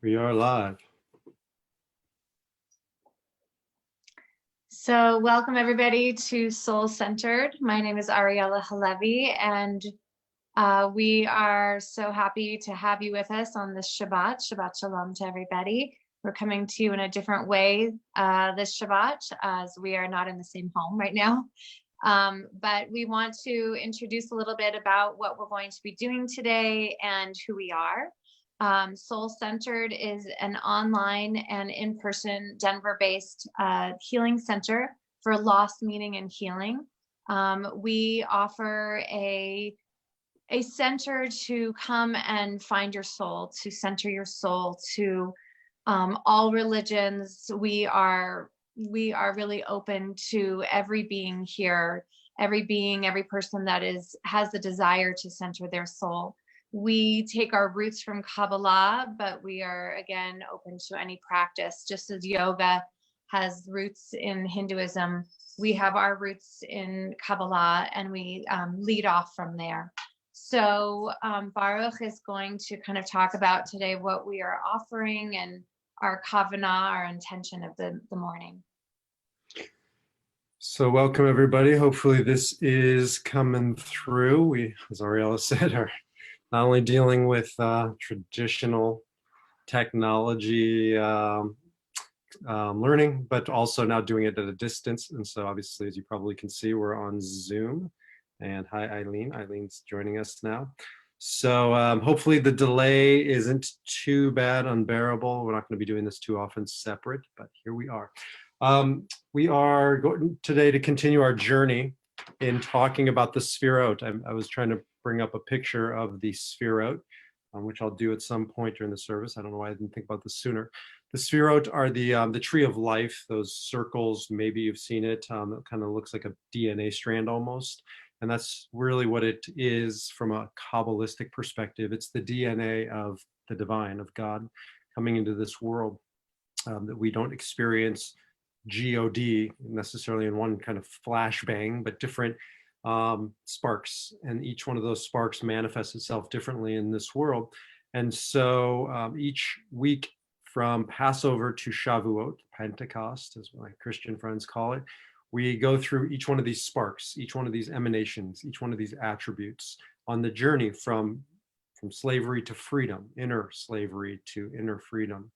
We are live. So welcome everybody to Soul Centered. My name is Ariella Halevi, and we are so happy to have you with us on this Shabbat. Shabbat Shalom to everybody. We're coming to you in a different way this Shabbat, as we are not in the same home right now. But we want to introduce a little bit about what we're going to be doing today and who we are. Soul Centered is an online and in-person Denver-based healing center for loss, meaning, and healing. We offer a center to come and find your soul, to center your soul, to all religions. We are really open to every being here, every person that has the desire to center their soul. We take our roots from Kabbalah, but we are, again, open to any practice. Just as yoga has roots in Hinduism, we have our roots in Kabbalah, and we lead off from there. So Baruch is going to kind of talk about today what we are offering and our kavanah, our intention of the morning. So welcome everybody. Hopefully this is coming through. We, as Ariella said, are not only dealing with traditional technology learning, but also now doing it at a distance. And so obviously, as you probably can see, we're on Zoom. And hi, Eileen. Eileen's joining us now. So hopefully the delay isn't too bad, unbearable. We're not going to be doing this too often separate, but here we are. We are going today to continue our journey in talking about the Sefirot. I was trying to bring up a picture of the Sefirot, which I'll do at some point during the service. I don't know why I didn't think about this sooner. The Sefirot are the tree of life, those circles. Maybe you've seen it. It kind of looks like a DNA strand almost. And that's really what it is from a Kabbalistic perspective. It's the DNA of the divine, of God, coming into this world, that we don't experience God necessarily in one kind of flashbang, but different sparks. And each one of those sparks manifests itself differently in this world. And so each week from Passover to Shavuot, Pentecost, as my Christian friends call it, we go through each one of these sparks, each one of these emanations, each one of these attributes on the journey from slavery to freedom, inner slavery to inner freedom.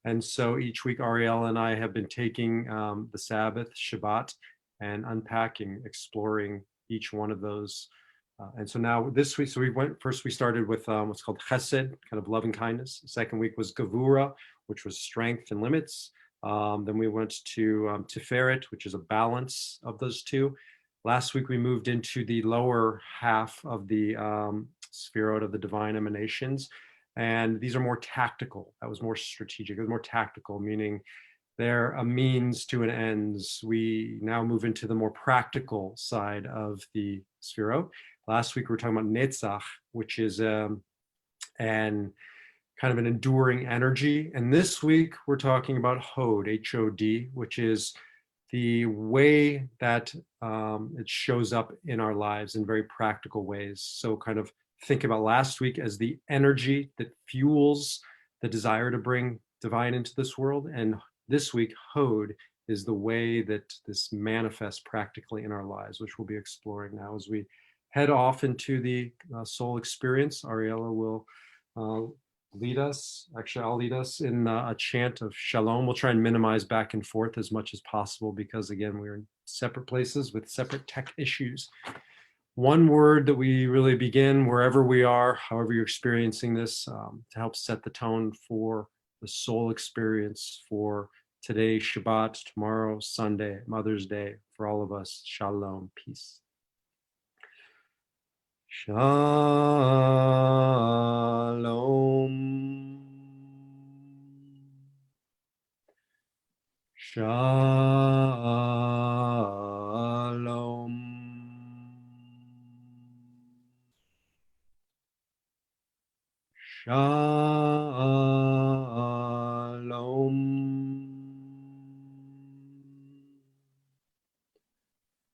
And so each week, Ariel and I have been taking the Sabbath, Shabbat, and unpacking, exploring each one of those. And so now this week, so we started with what's called Chesed, kind of loving kindness. The second week was Gevura, which was strength and limits. Then we went to Tiferet, which is a balance of those two. Last week, we moved into the lower half of the Sefirot of the divine emanations. And these are more tactical. That was more strategic. It was more tactical, meaning they're a means to an ends. We now move into the more practical side of the Sefirot. Last week, we were talking about Netzach, which is an kind of an enduring energy. And this week, we're talking about Hod, H-O-D, which is the way that it shows up in our lives in very practical ways. So kind of think about last week as the energy that fuels the desire to bring divine into this world. And this week, Hod is the way that this manifests practically in our lives, which we'll be exploring now as we head off into the soul experience. Ariella will lead us. Actually, I'll lead us in a chant of Shalom. We'll try and minimize back and forth as much as possible because, again, we're in separate places with separate tech issues. One word that we really begin wherever we are, however you're experiencing this, to help set the tone for the soul experience for today, Shabbat, tomorrow, Sunday, Mother's Day, for all of us. Shalom, peace. Shalom. Shalom.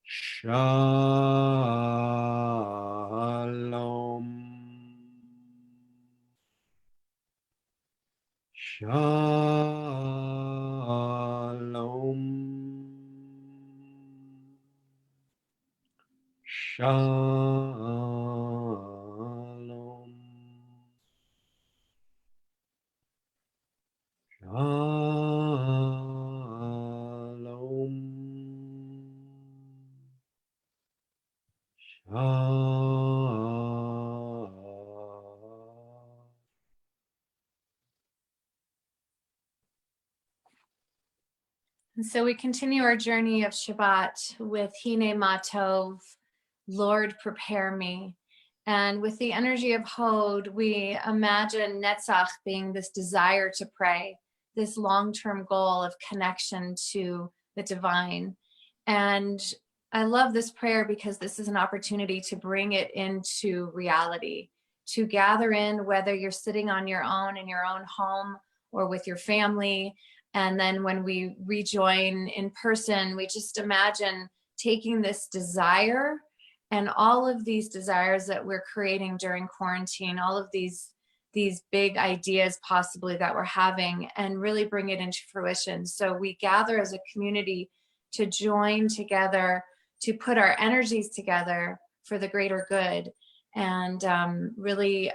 Shalom. Shalom. Shalom. Shalom. Shalom. Shalom. And so we continue our journey of Shabbat with Hine Ma Tov, Lord, prepare me. And with the energy of Hod, we imagine Netzach being this desire to pray, this long-term goal of connection to the divine. And I love this prayer because this is an opportunity to bring it into reality, to gather in, whether you're sitting on your own in your own home or with your family. And then when we rejoin in person, we just imagine taking this desire and all of these desires that we're creating during quarantine, all of these big ideas possibly that we're having, and really bring it into fruition. So we gather as a community to join together, to put our energies together for the greater good, and really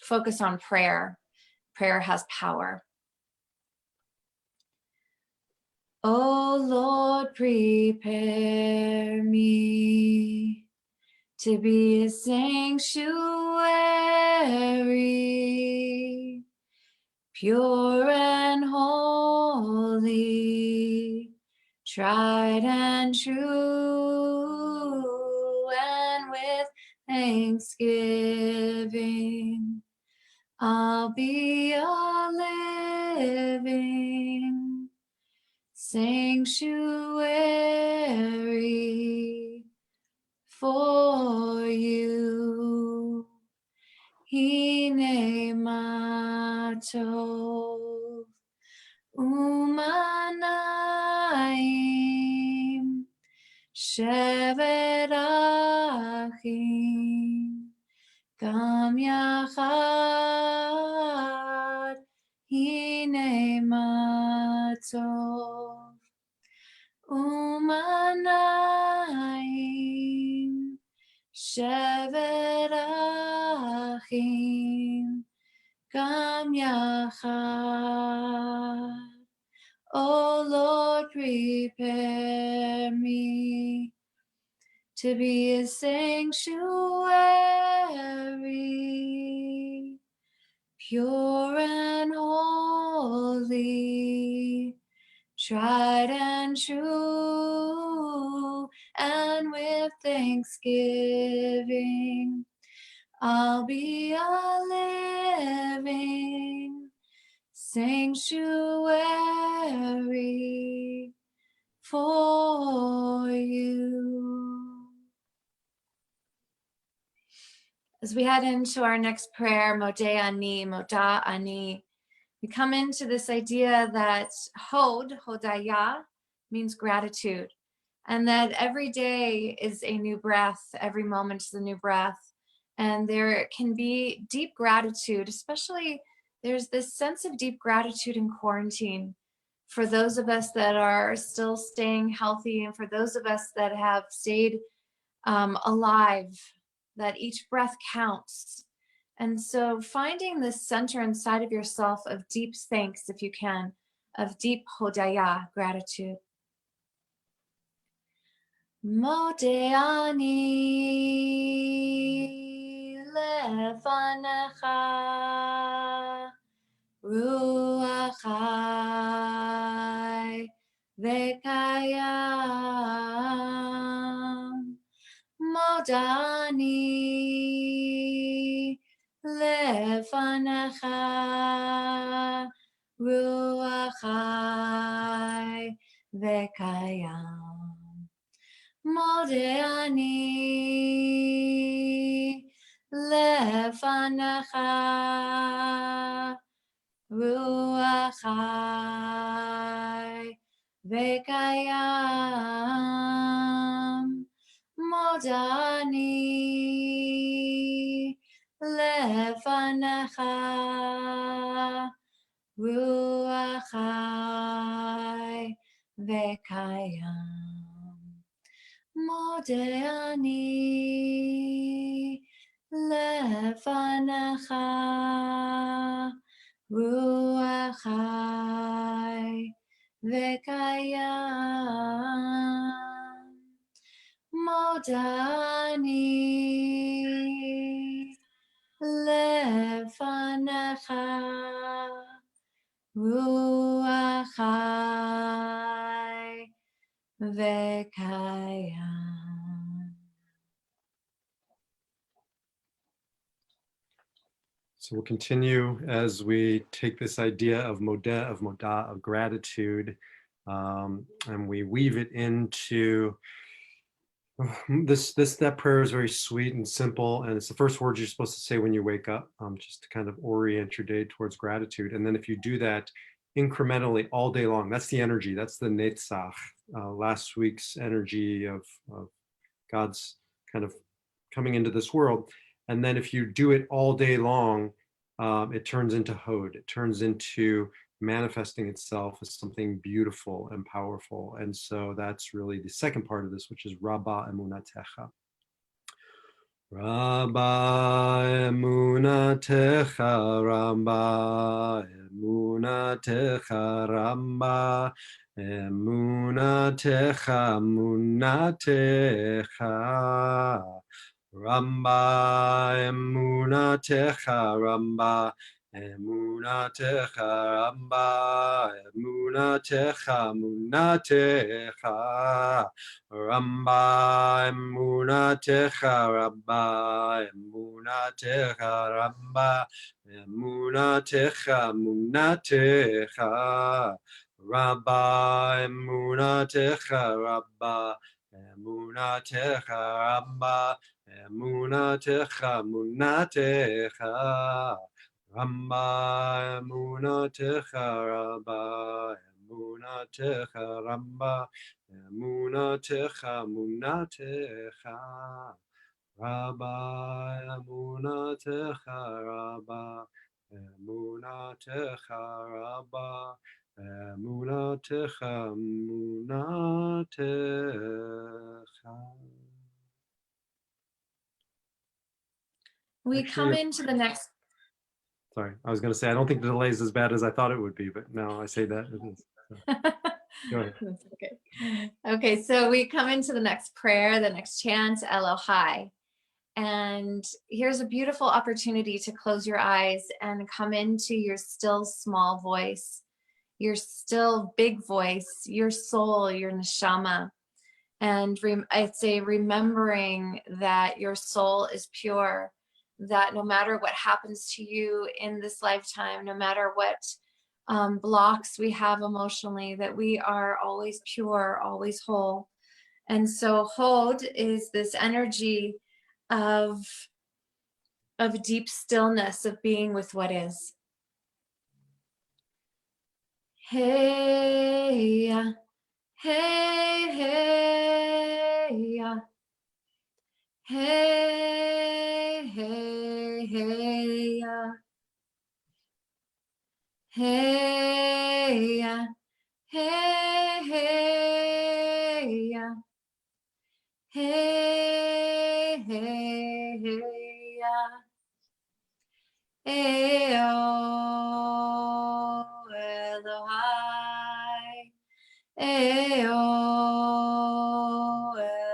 focus on prayer. Prayer has power. Oh Lord, prepare me to be a sanctuary, pure and holy, tried and true, and with thanksgiving, I'll be a living sanctuary for you. Hine ma tov umanayim shevet achim gam yachad. Hine ma tov umanayim shevet achim gam yachad. Oh Lord, prepare me to be a sanctuary, pure and holy, tried and true, and with thanksgiving, I'll be a living sanctuary for you. As we head into our next prayer, Modeh Ani, Moda Ani, we come into this idea that Hod, Hodaya, means gratitude, and that every day is a new breath, every moment is a new breath, and there can be deep gratitude, especially there's this sense of deep gratitude in quarantine for those of us that are still staying healthy, and for those of us that have stayed alive, that each breath counts. And so finding this center inside of yourself of deep thanks, if you can, of deep hodaya, gratitude. Modeh ani lefanecha ruach chai vekayam. Modeh ani lefanecha ruach chai vekayam. Modeh ani lefanecha ruach chai vekayam. Modeh ani lefanecha Ruach Chai Vekayam. Mode ani lefanecha Ruach Chai Vekayam. Mode ani lefanecha Ruach Chai Vekayam. So we'll continue as we take this idea of modeh, of modah, of gratitude, and we weave it into that prayer is very sweet and simple, and it's the first words you're supposed to say when you wake up, just to kind of orient your day towards gratitude. And then if you do that incrementally all day long, that's the energy, that's the netzach, last week's energy of God's kind of coming into this world. And then if you do it all day long, it turns into hod. It turns into manifesting itself as something beautiful and powerful. And so that's really the second part of this, which is Rabba Emunatecha. Rabba Emunatecha, Rabba Emunatecha, Rabba Emunatecha, Munatecha. Ramba emunatecha, Ramba emunatecha, Ramba emunatecha, munatecha. Ramba emunatecha, Rabba emunatecha, Ramba emunatecha, munatecha. Rabba emunatecha, Rabba emunatecha, Rabba Emunatecha, munatecha, Ramba, emunatecha, Rabba, emunatecha, Ramba, emunatecha, munatecha, Rabba, emunatecha, Rabba, emunatecha, Rabba, emunatecha, munatecha. We Actually, come into the next. sorry, I was going to say, I don't think the delay is as bad as I thought it would be, but now I say that it is. So, go ahead. That's okay. Okay, so we come into the next prayer, the next chant, Elohai. And here's a beautiful opportunity to close your eyes and come into your still small voice, your still big voice, your soul, your neshama. And I'd say remembering that your soul is pure, that no matter what happens to you in this lifetime, no matter what blocks we have emotionally, that we are always pure, always whole. And so Hod is this energy of deep stillness, of being with what is. Hey, hey, hey, hey, hey, hey, hey, hey, hey, hey, hey, Eo Elohai, Eo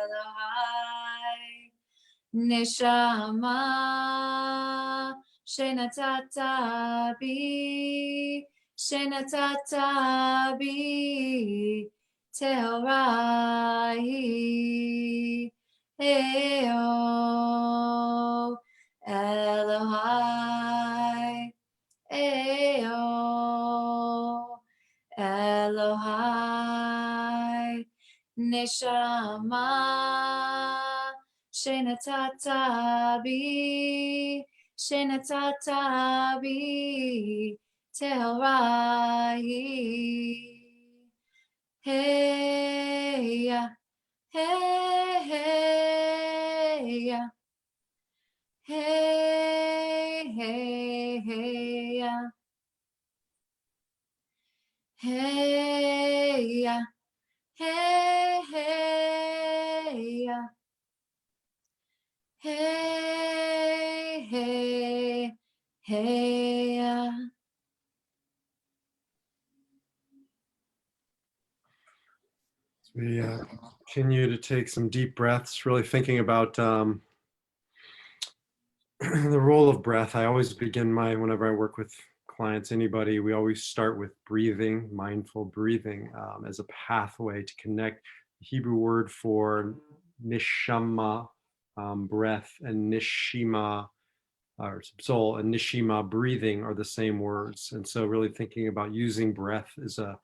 Elohai, Neshama Shenatata bi Tehorai, Eo Elohai, Eo Elohai, Neshama Shenatata bi Tehorai, hey, hey, hey, hey, hey, hey, Hey, yeah. Hey, hey, yeah. Hey, hey, hey, yeah. We continue to take some deep breaths, really thinking about the role of breath. I always begin whenever I work with clients, anybody, we always start with breathing, mindful breathing as a pathway to connect. The Hebrew word for nishama, breath, and nishima, or soul, and nishima, breathing, are the same words. And so really thinking about using breath as a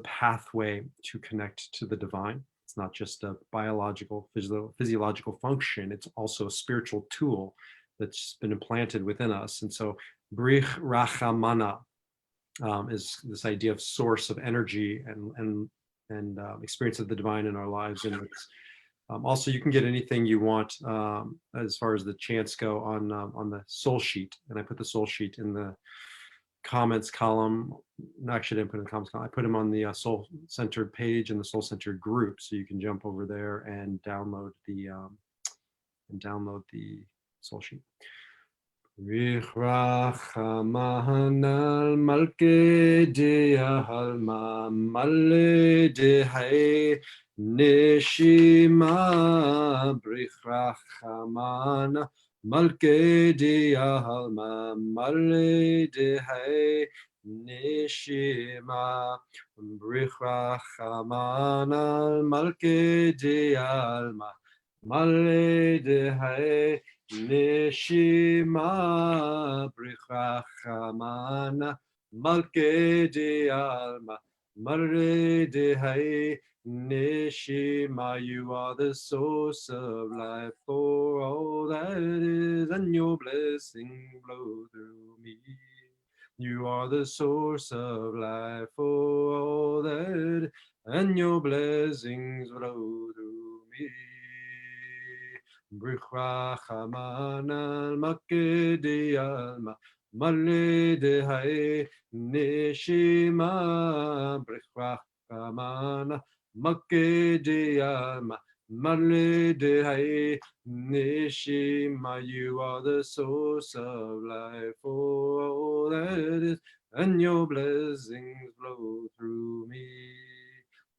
pathway to connect to the divine. It's not just a biological, physiological function, it's also a spiritual tool that's been implanted within us. And so brich rachamana is this idea of source of energy and experience of the divine in our lives. And it's also, you can get anything you want as far as the chants go on the soul sheet. And I put the soul sheet in the comments column. No, actually, I didn't put it in the comments column. I put them on the soul centered page and the soul centered group, so you can jump over there and download the soul sheet. Richrachamahanal malke de halma malle de hai nishima brichrachamana malke de halma malle de hai nishima brichrachamana malke de alma malle de hai Neshima Brichachamana Malke de Alma Mare de Hai Neshima. You are the source of life for all that is, and your blessing blow through me. You are the source of life for all that, and your blessings blow through me. Brichrachamanal makede alma male de hai neshima brichramana makede alma male de hai neshima. You are the source of life for all that is, and your blessings flow through me.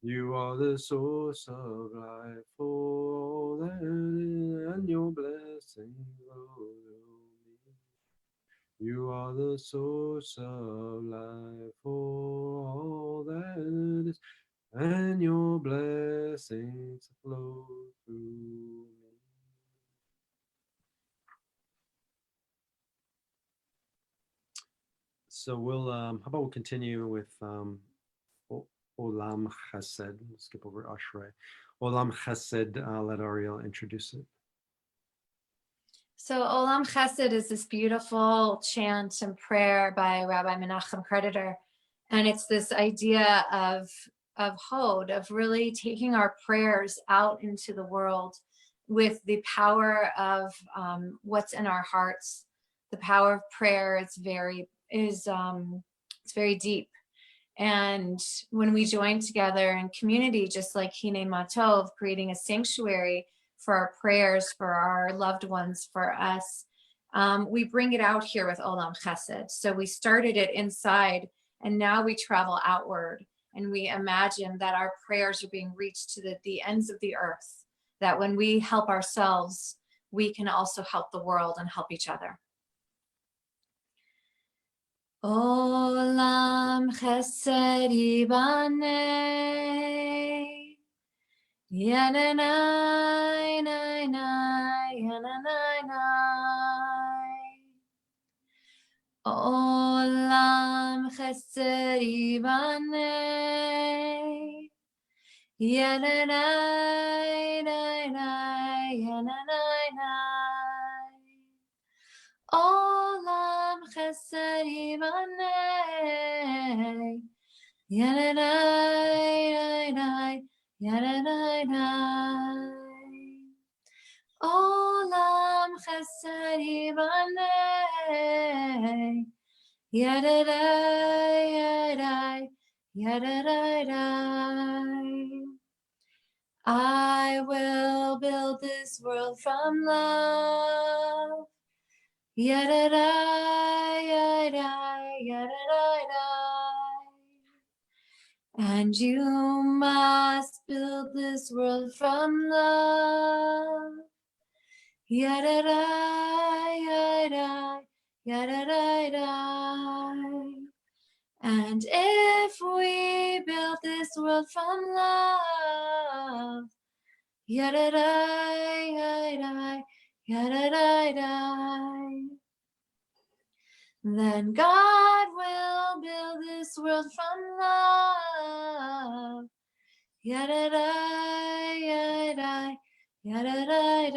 You are the source of life for all that is, and your blessings flow through me. You are the source of life for all that is, and your blessings flow through me. So how about we'll continue with Olam Chesed. We'll skip over Ashrei. Olam Chesed, let Ariel introduce it. So Olam Chesed is this beautiful chant and prayer by Rabbi Menachem Creditor. And it's this idea of Hod, of really taking our prayers out into the world with the power of what's in our hearts. The power of prayer is very deep. And when we join together in community, just like Hine Matov, creating a sanctuary for our prayers, for our loved ones, for us, we bring it out here with Olam Chesed. So we started it inside, and now we travel outward, and we imagine that our prayers are being reached to the ends of the earth, that when we help ourselves, we can also help the world and help each other. Olam Chesed Yibanei Yananai Nai Nai Yananai Nai Olam Chesed Yibanei Yananai Nai Nai Yananai Nai Olam Chesed Yibanei Yananai Nai Yananai Nai Olam Chesed Yibanei Yananai Yadadadai. I will build this world from love. Yadadai, yadai, yadadai. And you must build this world from love. Yadadai, yadai, yadadai. And if we build this world from love, yadadai, yadai, yadadai, then God will build this world from love. Yadadai, yadai, yadadai.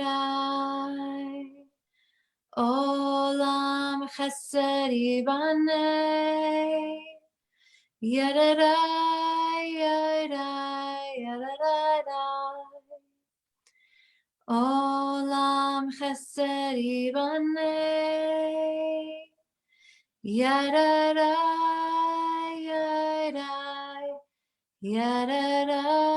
Olam chesed yibanei. Yadadai, yadai, yadadai. Olam chesed yibanei. Yadadai, yadai, yadadai.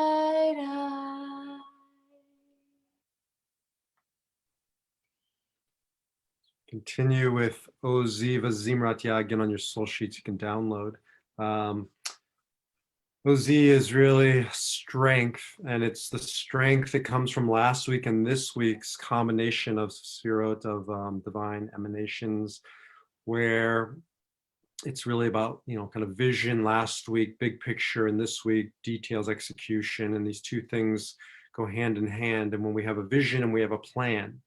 Continue with Oziva Zimrat again on your soul sheets you can download. OZ is really strength, and it's the strength that comes from last week and this week's combination of Sefirot of divine emanations, where it's really about, kind of vision last week, big picture, and this week, details, execution, and these two things go hand in hand. And when we have a vision and we have a plan,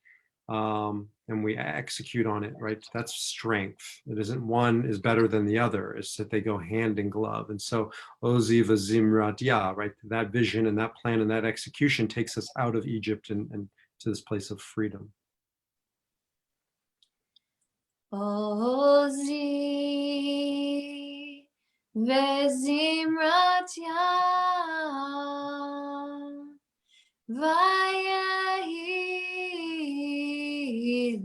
and we execute on it, right? That's strength. It isn't one is better than the other. It's that they go hand in glove. And so Oziv Zimrat, right? That vision and that plan and that execution takes us out of Egypt and to this place of freedom. Ozi vezimrat vayehi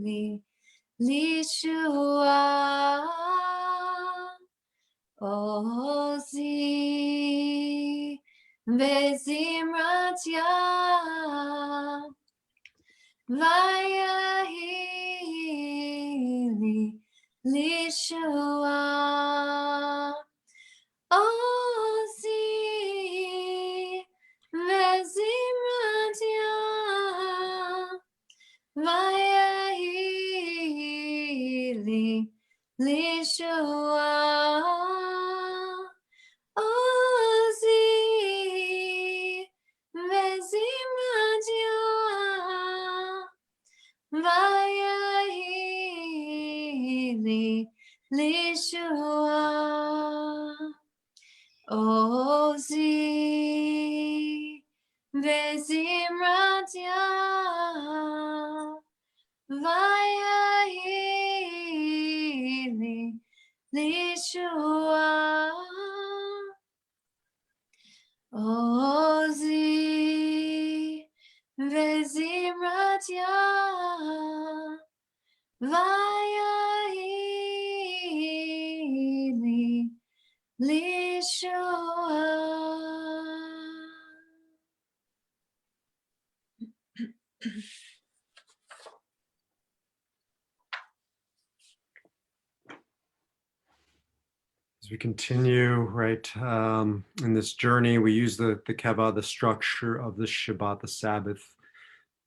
li lishua. Ozi vezimrat vayehi li lishua. Ozi vezimrat vayehi li lishua. Ozi vezimrat vayehi li lishua. Ozi vezimrat vayehi li lishua. Ozi vezimrat vayehi li lishua. As we continue, right, in this journey, we use the keva, the structure of the Shabbat, the Sabbath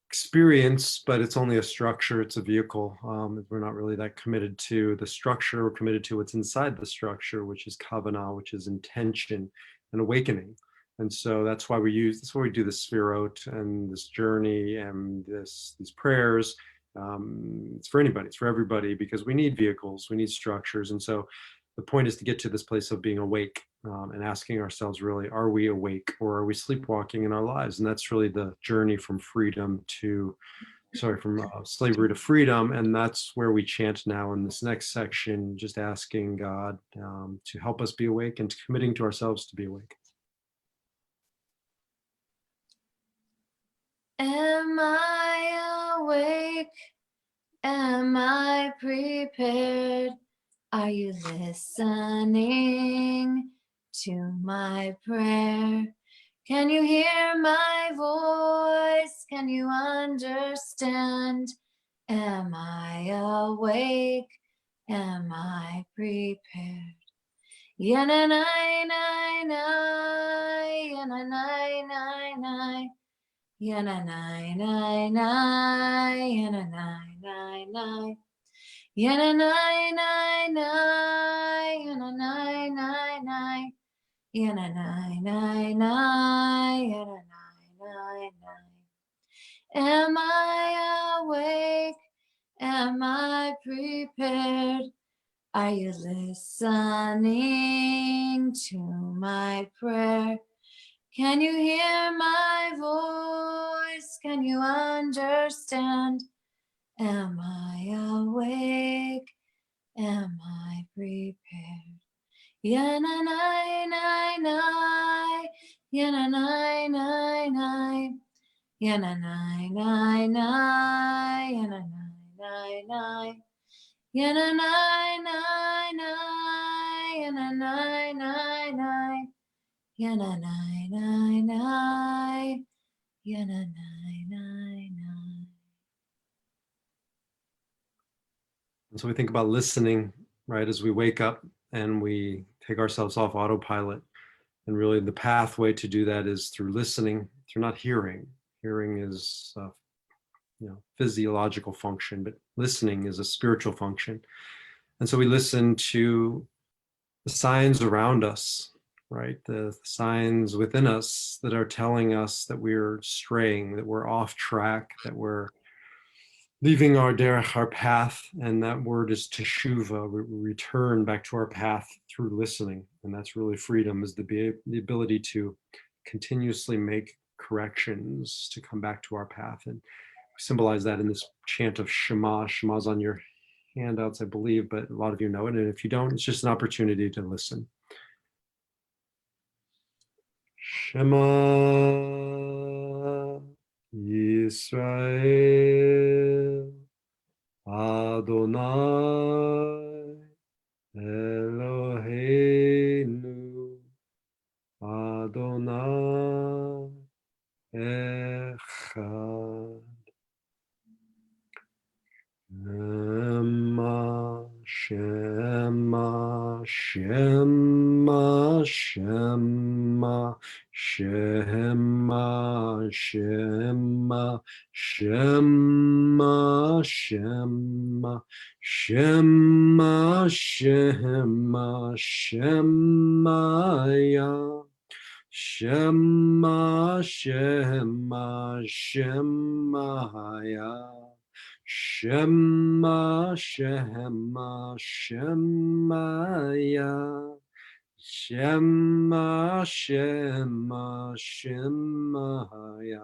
experience, but it's only a structure, it's a vehicle. We're not really that committed to the structure, we're committed to what's inside the structure, which is kavanah, which is intention and awakening. And so that's why we do the Sefirot and this journey and these prayers. It's for anybody, it's for everybody, because we need vehicles, we need structures. And so the point is to get to this place of being awake, and asking ourselves, really, are we awake or are we sleepwalking in our lives? And that's really the journey from slavery to freedom. And that's where we chant now in this next section, just asking God to help us be awake and committing to ourselves to be awake. Am I awake? Am I prepared? Are you listening to my prayer? Can you hear my voice? Can you understand? Am I awake? Am I prepared? Yana nai nai nai, yana nai nai nai, yana nai nai nai, yana nai nai nai, yana nai nai nai, yana nai nai nai, yana nai nai nai, yana nai nai nai. Am I awake? Am I prepared? Are you listening to my prayer? Can you hear my voice? Can you understand? Am I awake? Am I prepared? Yana nai nai nai, yana nai nai nai, yana nai nai nai, yana nai nai nai. Yana nai nai nai, yana nai nai nai, yana nai nai nai, yana nai nai nai. And so we think about listening, right, as we wake up and we take ourselves off autopilot. And really the pathway to do that is through listening, through not hearing. Hearing is physiological function, but listening is a spiritual function. And so we listen to the signs around us, right? The signs within us that are telling us that we're straying, that we're off track, that we're leaving our derech, our path, and that word is teshuva. We return back to our path through listening, and that's really freedom, is the ability to continuously make corrections to come back to our path. And we symbolize that in this chant of Shema. Shema's on your handouts, I believe, but a lot of you know it, and if you don't, it's just an opportunity to listen. Shema Yisrael Adonai Eloheinu Adonai Echad. Shema, Shema, Shema, Shema, Shema, Shema, Shema, Shema, Shema, Shemaya. Shema, Shema, Shemaya. Shema, Shema, Shemaya. Shema, Shema, Shemaya.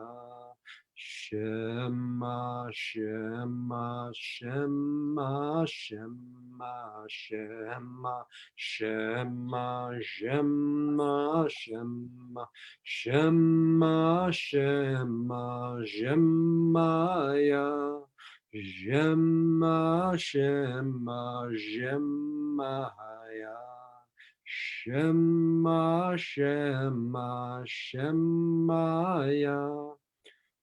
Shema, Shema, Shema, Shema, Shema, Shema, Shema, Shema, Shema, Shema, Shemaya. Shema, Shema, Shemaya. Shema, Shema, Shemaya.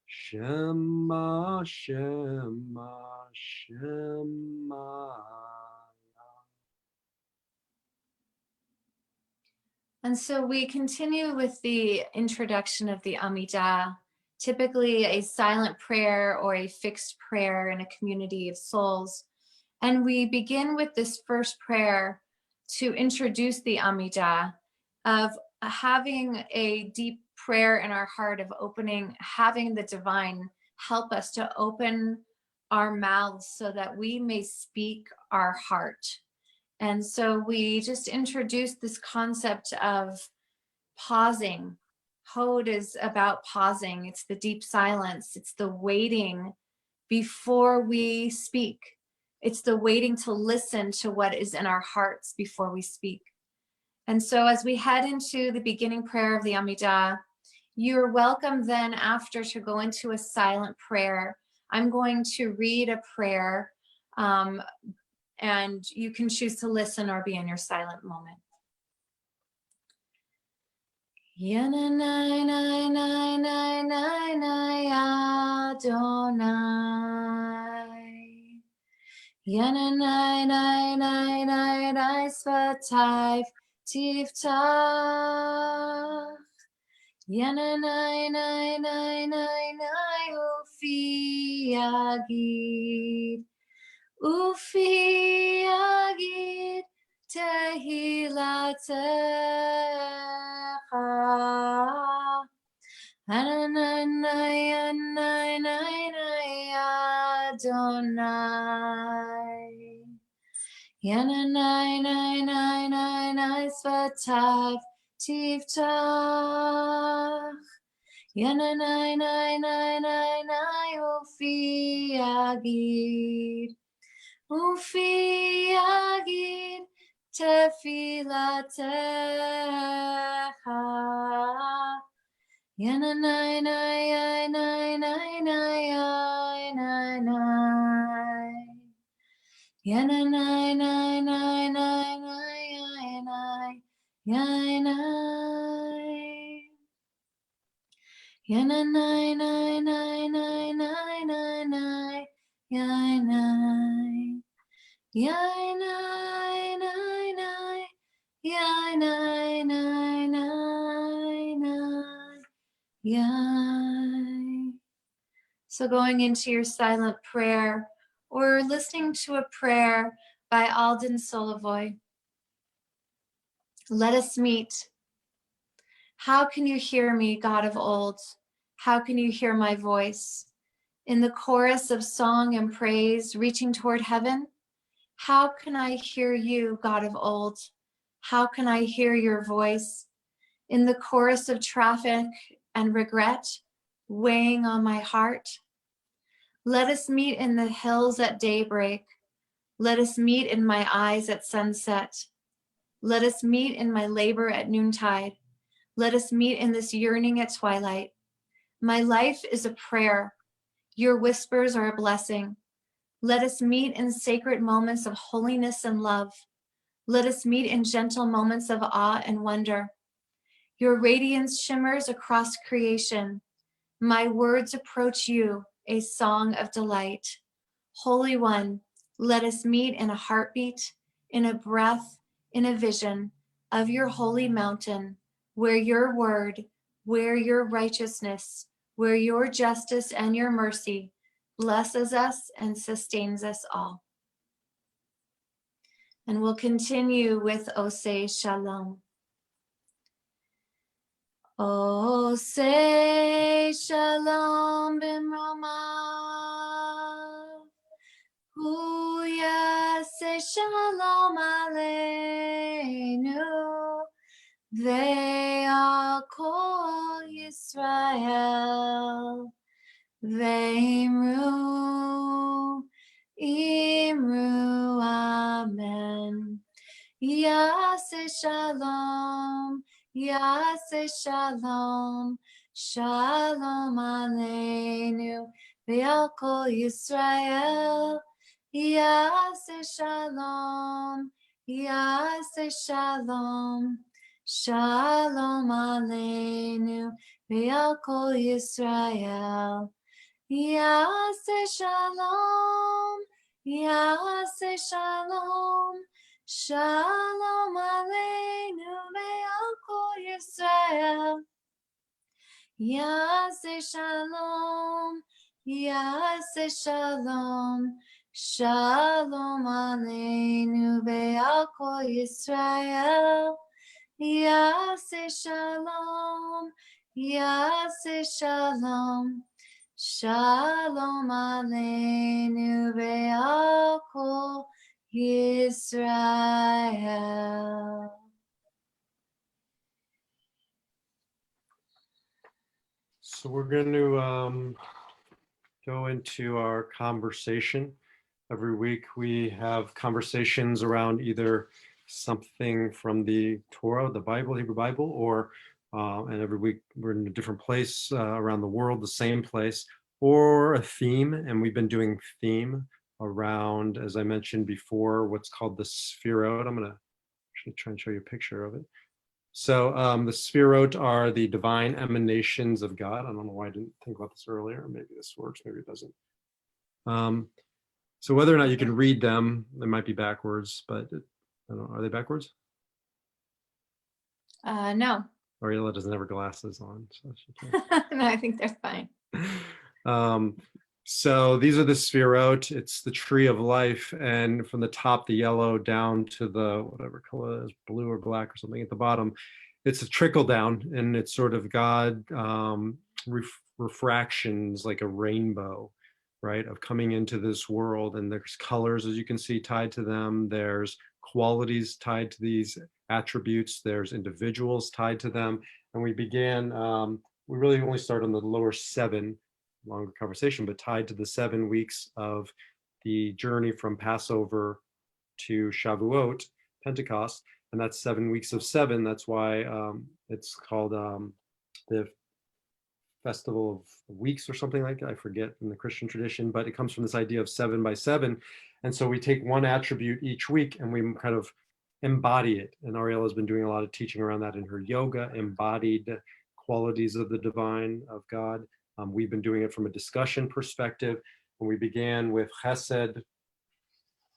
Shema, Shema, Shemaya. And so we continue with the introduction of the Amidah, typically a silent prayer or a fixed prayer in a community of souls. And we begin with this first prayer to introduce the Amidah, of having a deep prayer in our heart, of opening, having the divine help us to open our mouths so that we may speak our heart. And so we just introduced this concept of pausing. Hod is about pausing. It's the deep silence. It's the waiting before we speak. It's the waiting to listen to what is in our hearts before we speak. And so as we head into the beginning prayer of the Amidah, you're welcome then after to go into a silent prayer. I'm going to read a prayer, and you can choose to listen or be in your silent moment. Yananai nai nai nai nai nai Adonai. Yananai nai nai nai nai Svatayv Tiftach. Yananai nai nai nai nai Ufi Yagid. Ufi Yagid Tehilatecha. Hananai nai nai nai Adonai. Yananai nai nai nai nai Svatayv Tiftach. Yananai nai nai nai nai Ufi Yagid. Ufi Yagid Tefilatecha. Yananai nai nai nai nai nai nai. Yananai nai nai nai nai nai nai. Yananai nai nai nai nai nai nai nai. Yai nai nai nai. Yai nai nai nai nai. Yai. So going into your silent prayer or listening to a prayer by Alden Solovoy. Let us meet. How can you hear me, God of old? How can you hear my voice? In the chorus of song and praise reaching toward heaven, how can I hear you, God of old? How can I hear your voice? In the chorus of traffic and regret weighing on my heart, let us meet in the hills at daybreak. Let us meet in my eyes at sunset. Let us meet in my labor at noontide. Let us meet in this yearning at twilight. My life is a prayer. Your whispers are a blessing. Let us meet in sacred moments of holiness and love. Let us meet in gentle moments of awe and wonder. Your radiance shimmers across creation. My words approach you, a song of delight. Holy One, let us meet in a heartbeat, in a breath, in a vision of your holy mountain, where your word, where your righteousness, where your justice and your mercy blesses us and sustains us all. And we'll continue with Oseh Shalom. Oseh Shalom Bimromav. Hu Yaseh Shalom Aleinu. Ve'al Kol Yisrael. Ve'imru. Imru. Amen. Yaseh Shalom. Yaseh Shalom. Shalom Aleinu. Ve'al Kol Yisrael. Yaseh Shalom. Yaseh Shalom. Shalom Aleinu. Ve'al Kol Yisrael. Yaseh Shalom. Yaseh Shalom. Shalom Aleinu ve'al kol Yisrael. Yaseh Shalom. Yaseh Shalom. Shalom Aleinu ve'al kol Yisrael. Yaseh Shalom. Yaseh Shalom. Shalom Aleinu ve'al kol Yisrael. So we're going to go into our conversation. Every week we have conversations around either something from the Torah, the Bible, Hebrew Bible, or and every week we're in a different place around the world, the same place, or a theme. And we've been doing theme around, as I mentioned before, what's called the Sphirot. I'm going to actually try and show you a picture of it. So the Sphirot are the divine emanations of God. I don't know why I didn't think about this earlier. Maybe this works, maybe it doesn't. So whether or not you can read them, they might be backwards, but I don't know, are they backwards? No. Ariella doesn't have her glasses on, so she can't. No, I think they're fine. So these are the Sphirot. It's the tree of life, and from the top, the yellow, down to the whatever color is, blue or black or something at the bottom, it's a trickle down, and it's sort of God refractions like a rainbow, right, of coming into this world. And there's colors, as you can see, tied to them. There's qualities tied to these attributes. There's individuals tied to them. And we began, we really only started on the lower 7, longer conversation, but tied to the 7 weeks of the journey from Passover to Shavuot, Pentecost. And that's 7 weeks of 7. That's why it's called the Festival of Weeks or something like that. I forget in the Christian tradition, but it comes from this idea of 7 by 7. And so we take one attribute each week and we kind of embody it. And Ariella has been doing a lot of teaching around that in her yoga, embodied qualities of the divine, of God. We've been doing it from a discussion perspective. And we began with Chesed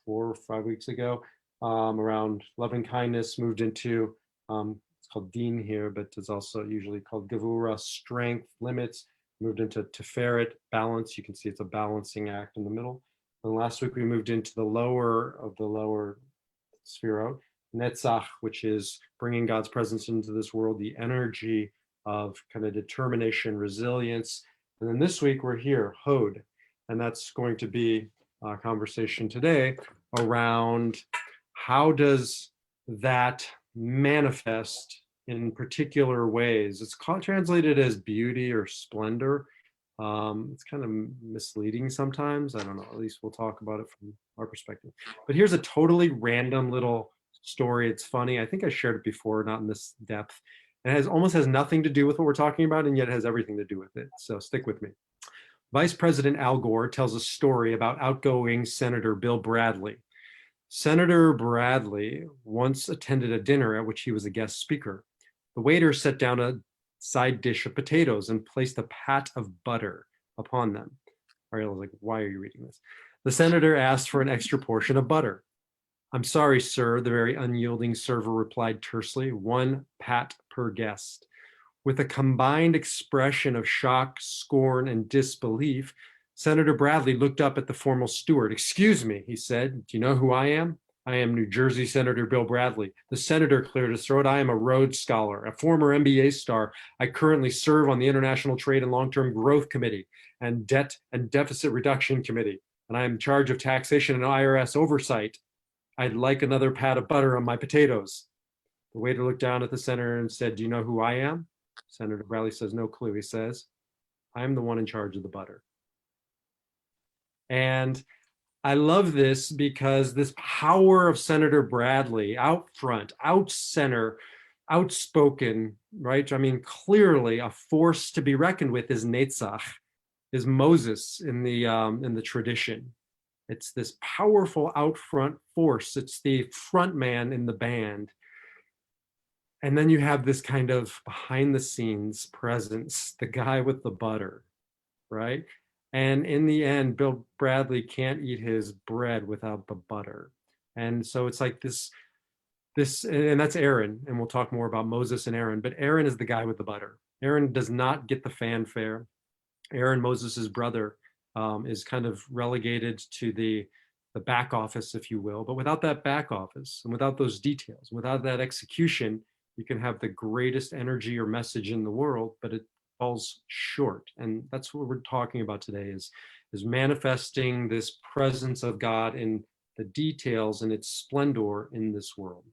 4 or 5 weeks ago, around loving kindness, moved into, it's called Din here, but it's also usually called Gevura, strength, limits, moved into Tiferet, balance. You can see it's a balancing act in the middle. And last week we moved into the lower of the lower Sphirot, Netzach, which is bringing God's presence into this world, the energy of kind of determination, resilience. And then this week we're here, Hod, and that's going to be a conversation today around how does that manifest in particular ways. It's translated as beauty or splendor. It's kind of misleading sometimes. I don't know, at least we'll talk about it from our perspective. But here's a totally random little story. It's funny. I think I shared it before, not in this depth. It almost has nothing to do with what we're talking about, and yet it has everything to do with it. So stick with me. Vice President Al Gore tells a story about outgoing Senator Bill Bradley. Senator Bradley once attended a dinner at which he was a guest speaker. The waiter set down a side dish of potatoes and placed a pat of butter upon them. Ariel was like, why are you reading this? The senator asked for an extra portion of butter. I'm sorry, sir, the very unyielding server replied tersely, 1 pat per guest. With a combined expression of shock, scorn, and disbelief, Senator Bradley looked up at the formal steward. Excuse me, he said. Do you know who I am? I am New Jersey Senator Bill Bradley. The senator cleared his throat. I am a Rhodes Scholar, a former MBA star. I currently serve on the International Trade and Long-Term Growth Committee and Debt and Deficit Reduction Committee, and I am in charge of taxation and IRS oversight. I'd like another pat of butter on my potatoes. The waiter looked down at the senator and said, do you know who I am? Senator Bradley says, no clue. He says, I'm the one in charge of the butter. And I love this because this power of Senator Bradley, out front, out center, outspoken, right? I mean, clearly a force to be reckoned with is Netzach, is Moses in the tradition. It's this powerful out front force. It's the front man in the band. And then you have this kind of behind the scenes presence, the guy with the butter, right? And in the end, Bill Bradley can't eat his bread without the butter. And so it's like this, and that's Aaron. And we'll talk more about Moses and Aaron, but Aaron is the guy with the butter. Aaron does not get the fanfare. Aaron, Moses's brother, is kind of relegated to the back office, if you will. But without that back office and without those details, without that execution, you can have the greatest energy or message in the world, but it falls short. And that's what we're talking about today is manifesting this presence of God in the details and its splendor in this world.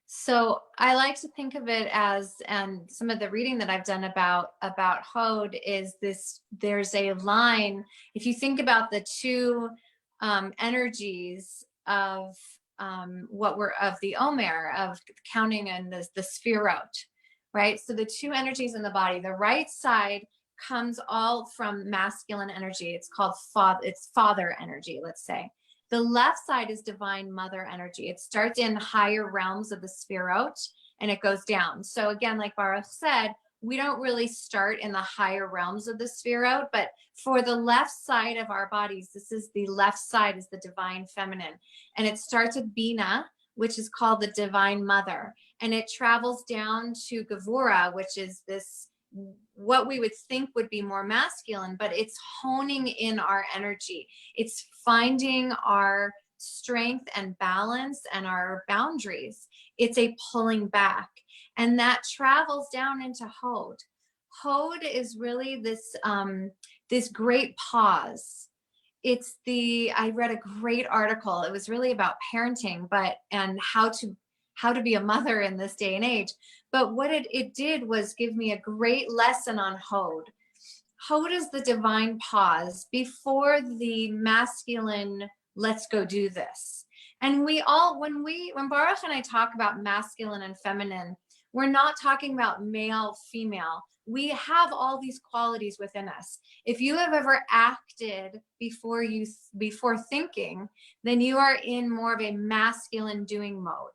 So I like to think of it as, and some of the reading that I've done about Hod is this, there's a line, if you think about the two energies of what were of the Omer, of counting and the Sphirot, right? So the two energies in the body, the right side comes all from masculine energy. It's called father energy, let's say. The left side is divine mother energy. It starts in higher realms of the Sphirot and it goes down. So again, like Baruch said, we don't really start in the higher realms of the Sphirot, but for the left side of our bodies, this is the left side is the divine feminine. And it starts with Bina, which is called the divine mother. And it travels down to Gevura, which is this, what we would think would be more masculine, but it's honing in our energy. It's finding our strength and balance and our boundaries. It's a pulling back. And that travels down into Hod. Hod is really this, this great pause. It's I read a great article. It was really about parenting, and how to be a mother in this day and age. But what it did was give me a great lesson on Hod. Hod is the divine pause before the masculine, let's go do this. And we all, when Baruch and I talk about masculine and feminine, we're not talking about male, female. We have all these qualities within us. If you have ever acted before thinking, then you are in more of a masculine doing mode.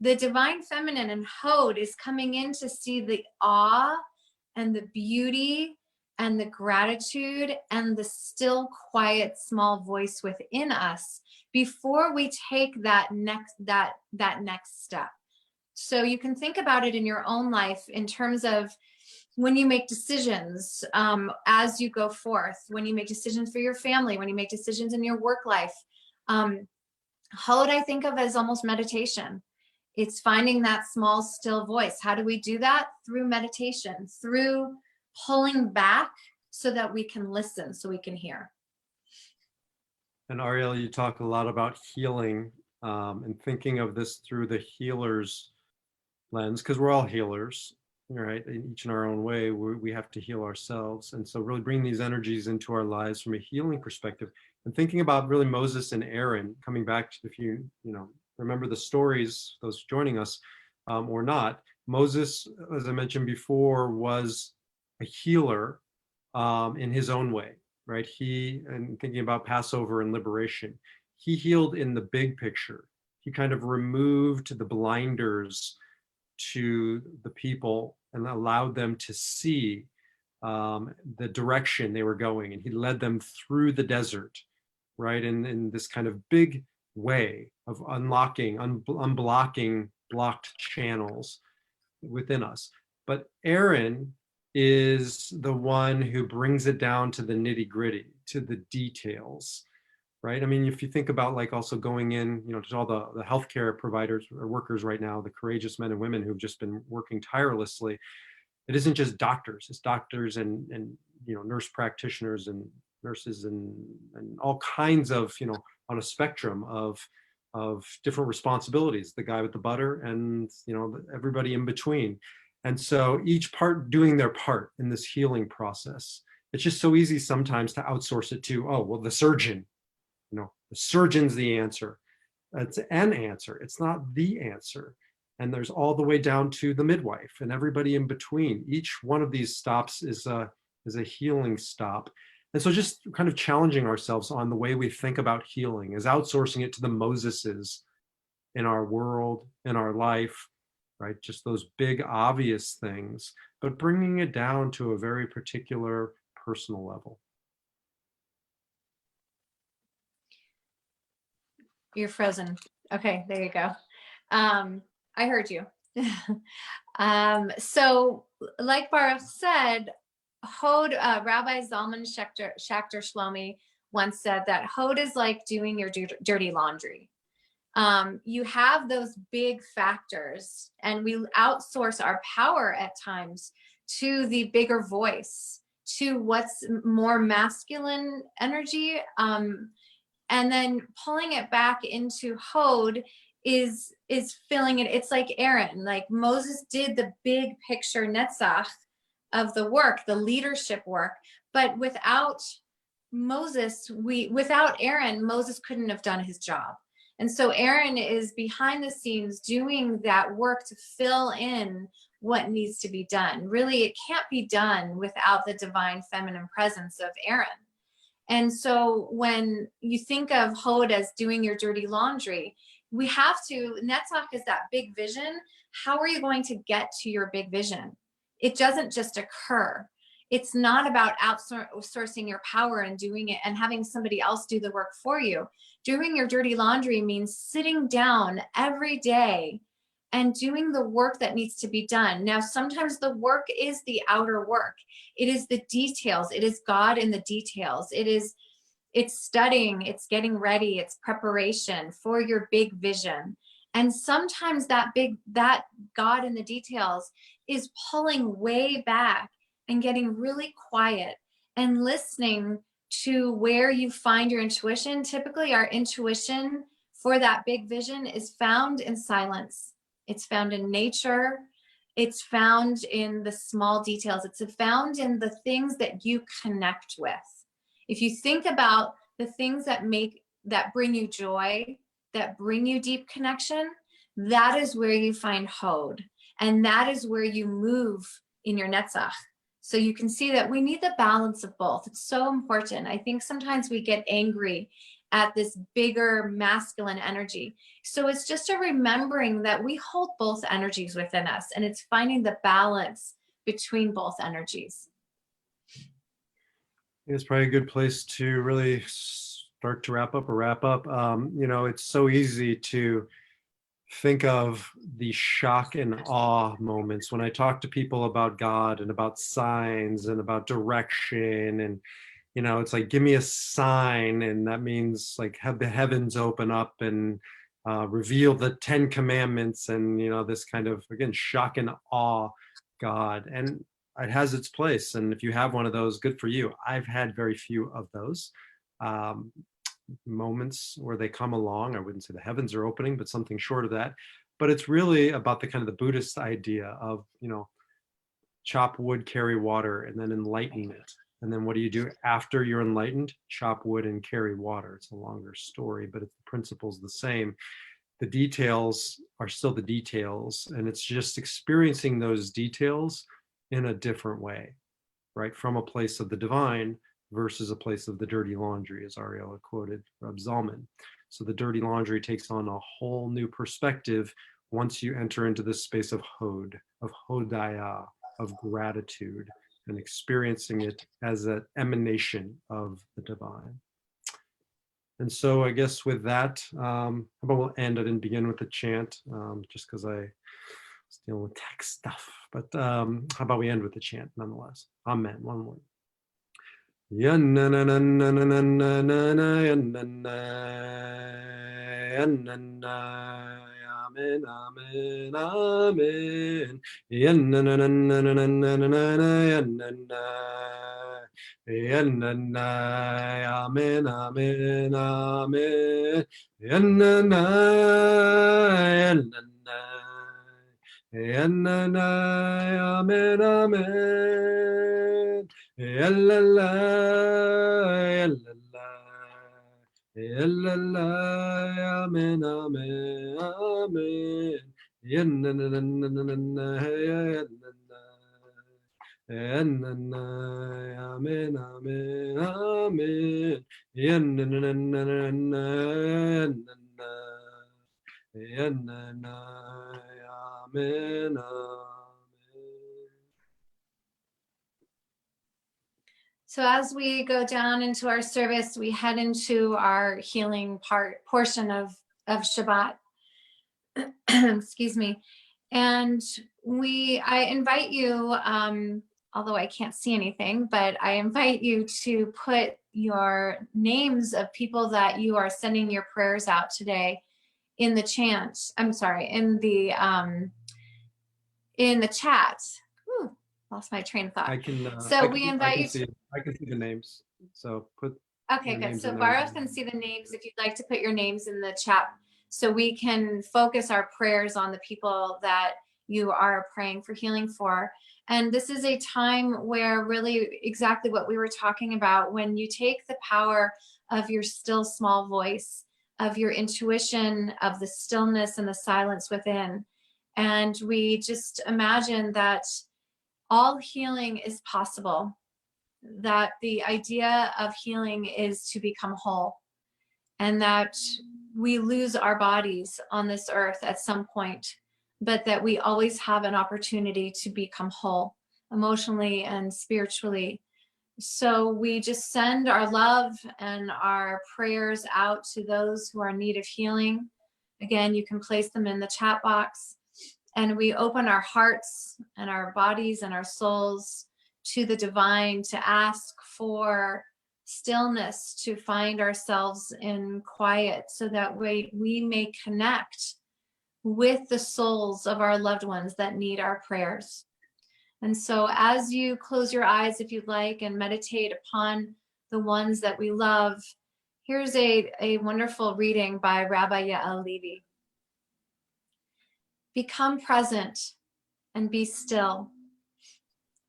The divine feminine and Hod is coming in to see the awe and the beauty and the gratitude and the still, quiet, small voice within us before we take that next step. So you can think about it in your own life in terms of when you make decisions as you go forth, when you make decisions for your family, when you make decisions in your work life. Hod I think of as almost meditation. It's finding that small, still voice. How do we do that? Through meditation, through pulling back so that we can listen, so we can hear. And Ariel, you talk a lot about healing and thinking of this through the healer's lens, because we're all healers, right? Each in our own way, we have to heal ourselves. And so really bringing these energies into our lives from a healing perspective and thinking about really Moses and Aaron, coming back to, if you remember the stories, those joining us or not, Moses, as I mentioned before, was a healer in his own way, right? And thinking about Passover and liberation, he healed in the big picture. He kind of removed the blinders to the people and allowed them to see the direction they were going. And he led them through the desert, right? In this kind of big way of unblocking blocked channels within us. But Aaron is the one who brings it down to the nitty gritty, to the details, right? I mean, if you think about like also going in, to all the healthcare providers or workers right now, the courageous men and women who've just been working tirelessly, it isn't just doctors, it's doctors and nurse practitioners and nurses and all kinds of, on a spectrum of different responsibilities, the guy with the butter and, everybody in between. And so each part doing their part in this healing process. It's just so easy sometimes to outsource it to, oh, well, the surgeon, the surgeon's the answer. It's an answer. It's not the answer. And there's all the way down to the midwife and everybody in between. Each one of these stops is a healing stop. And so just kind of challenging ourselves on the way we think about healing is outsourcing it to the Moseses in our world, in our life, right? Just those big, obvious things, but bringing it down to a very particular personal level. You're frozen. Okay, there you go. I heard you. So like Baruch said, Hod, Rabbi Zalman Schachter Shlomi once said that Hod is like doing your dirty laundry. You have those big factors and we outsource our power at times to the bigger voice, to what's more masculine energy. And then pulling it back into Hod is filling it. It's like Aaron, like Moses did the big picture netzach of the work, the leadership work, but without Aaron, Moses couldn't have done his job. And so Aaron is behind the scenes doing that work to fill in what needs to be done. Really, it can't be done without the divine feminine presence of Aaron. And so when you think of Hod as doing your dirty laundry, we have to, Netzach is that big vision. How are you going to get to your big vision? It doesn't just occur. It's not about outsourcing your power and doing it and having somebody else do the work for you. Doing your dirty laundry means sitting down every day and doing the work that needs to be done. Now, sometimes the work is the outer work. It is the details. It is God in the details. It's studying, it's getting ready, it's preparation for your big vision. And sometimes that God in the details is pulling way back and getting really quiet and listening to where you find your intuition. Typically, our intuition for that big vision is found in silence. It's found in nature. It's found in the small details. It's found in the things that you connect with. If you think about the things that bring you joy, that bring you deep connection, that is where you find Hod. And that is where you move in your Netzach. So you can see that we need the balance of both. It's so important. I think sometimes we get angry at this bigger masculine energy. So it's just a remembering that we hold both energies within us, and it's finding the balance between both energies. It's probably a good place to really start to wrap up. It's so easy to think of the shock and awe moments when I talk to people about God and about signs and about direction. And, it's like, give me a sign. And that means like have the heavens open up and reveal the 10 commandments and, this kind of, again, shock and awe God. And it has its place. And if you have one of those, good for you. I've had very few of those moments where they come along. I wouldn't say the heavens are opening, but something short of that. But it's really about the kind of the Buddhist idea of, chop wood, carry water, and then enlighten it. And then what do you do after you're enlightened? Chop wood and carry water. It's a longer story, but the principle's the same. The details are still the details, and it's just experiencing those details in a different way, right? From a place of the divine versus a place of the dirty laundry, as Ariella quoted Reb Zalman. So the dirty laundry takes on a whole new perspective once you enter into this space of Hod, of Hodaya, of gratitude, and experiencing it as an emanation of the divine. And so I guess with that, how about we'll end. I didn't begin with the chant, just because I was dealing with tech stuff. But how about we end with the chant nonetheless? Amen. One word. Amen, amen, amen. Amen, amen, amen. Amen, amen. Yalla, yalla, yalla, amen, amen, amen. Yanna, amen, amen, amen. Amen, amen. So as we go down into our service, we head into our healing portion of Shabbat. Excuse me. And I invite you, although I can't see anything, but I invite you to put your names of people that you are sending your prayers out today in the chant. I'm sorry, in the chat. Whew, lost my train of thought. I can see the names. So put Okay, good. So Baruch can see the names if you'd like to put your names in the chat so we can focus our prayers on the people that you are praying for healing for. And this is a time where really exactly what we were talking about, when you take the power of your still small voice, of your intuition, of the stillness and the silence within. And we just imagine that all healing is possible. that the idea of healing is to become whole, and that we lose our bodies on this earth at some point, but that we always have an opportunity to become whole emotionally and spiritually. So we just send our love and our prayers out to those who are in need of healing. Again, you can place them in the chat box. And we open our hearts and our bodies and our souls to the divine to ask for stillness, to find ourselves in quiet so that we may connect with the souls of our loved ones that need our prayers. And so as you close your eyes, if you'd like, and meditate upon the ones that we love, here's a wonderful reading by Rabbi Yael Levi. Become present and be still.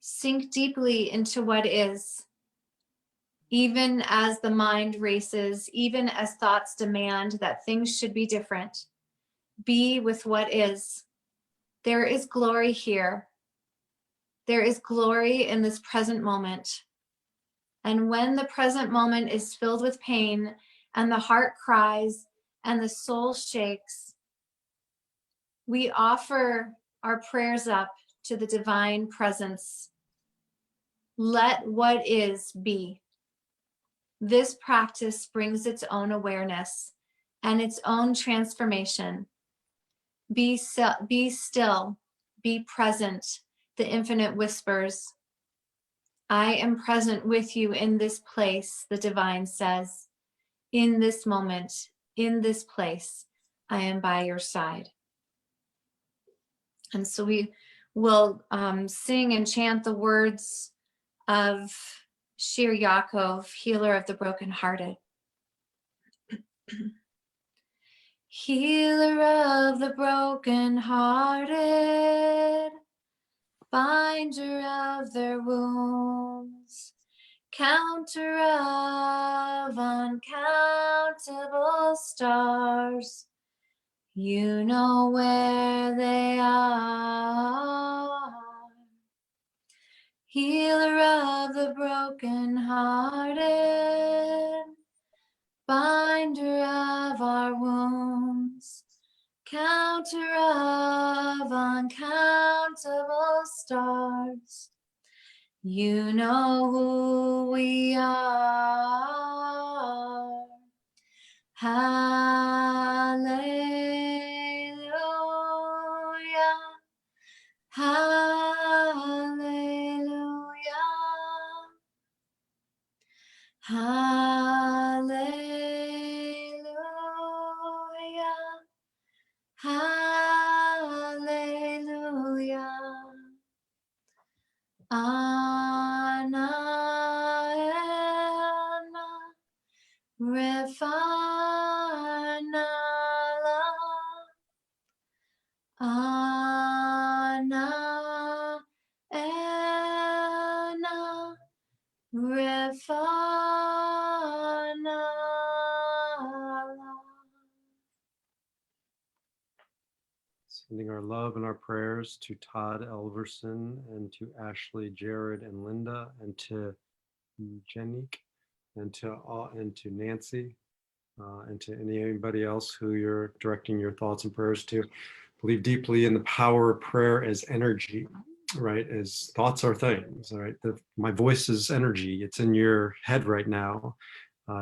Sink deeply into what is, even as the mind races, even as thoughts demand that things should be different. Be with what is. There is glory here. There is glory in this present moment. And when the present moment is filled with pain, and the heart cries, and the soul shakes, we offer our prayers up to the divine presence. Let what is be. This practice brings its own awareness and its own transformation. Be still, be present, the infinite whispers. I am present with you in this place, the divine says. In this moment, in this place, I am by your side. And so we will sing and chant the words of Shir Yaakov, healer of the brokenhearted. Healer of the brokenhearted, binder of their wounds, counter of uncountable stars, you know where they are. Healer of the brokenhearted, binder of our wounds, counter of uncountable stars, you know who we are. Hallelujah, hallelujah, hallelujah, hallelujah. Ana, Refana, Ana, Ena, Refana. Sending our love and our prayers to Todd Elverson and to Ashley, Jared, and Linda, and to Jenique, and to Nancy, and to anybody else who you're directing your thoughts and prayers to. Believe deeply in the power of prayer as energy, right? As thoughts are things, right? My voice is energy. It's in your head right now.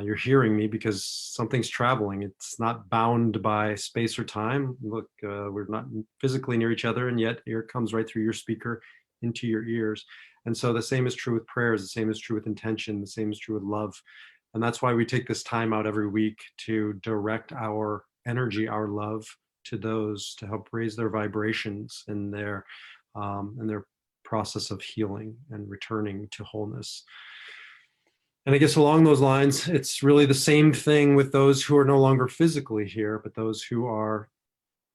You're hearing me because something's traveling. It's not bound by space or time. Look, we're not physically near each other, and yet it comes right through your speaker into your ears. And so the same is true with prayers. The same is true with intention. The same is true with love. And that's why we take this time out every week to direct our energy, our love, to those, to help raise their vibrations in their process of healing and returning to wholeness. And I guess along those lines, it's really the same thing with those who are no longer physically here, but those who are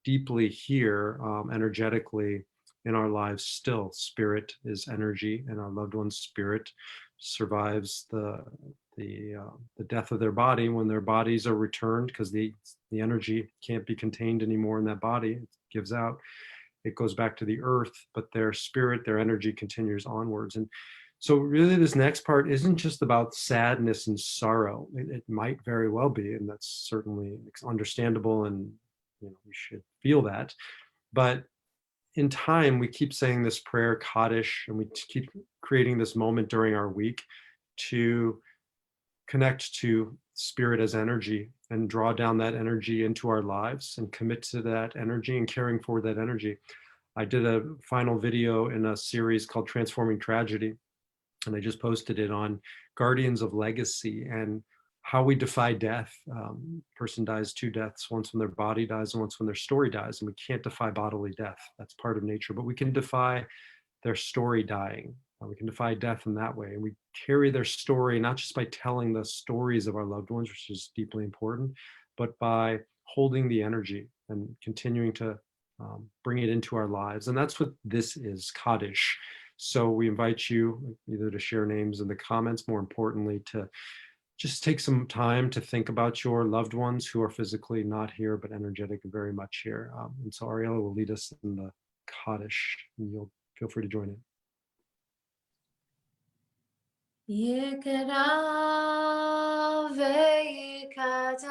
deeply here energetically in our lives still. Spirit is energy, and our loved one's spirit survives the death of their body when their bodies are returned, because the energy can't be contained anymore in that body. It gives out. It goes back to the earth, but their spirit, their energy continues onwards. And So really this next part isn't just about sadness and sorrow. It might very well be, and that's certainly understandable, and we should feel that. But in time, we keep saying this prayer, Kaddish, and we keep creating this moment during our week to connect to spirit as energy and draw down that energy into our lives and commit to that energy and caring for that energy. I did a final video in a series called Transforming Tragedy, and I just posted it on Guardians of Legacy and how we defy death. Person dies two deaths, once when their body dies and once when their story dies. And we can't defy bodily death. That's part of nature, but we can defy their story dying. We can defy death in that way. And we carry their story, not just by telling the stories of our loved ones, which is deeply important, but by holding the energy and continuing to bring it into our lives. And that's what this is, Kaddish. So we invite you either to share names in the comments, more importantly, to just take some time to think about your loved ones who are physically not here, but energetic very much here. And so Ariella will lead us in the Kaddish, and you'll feel free to join in. Yikra ve'yikadash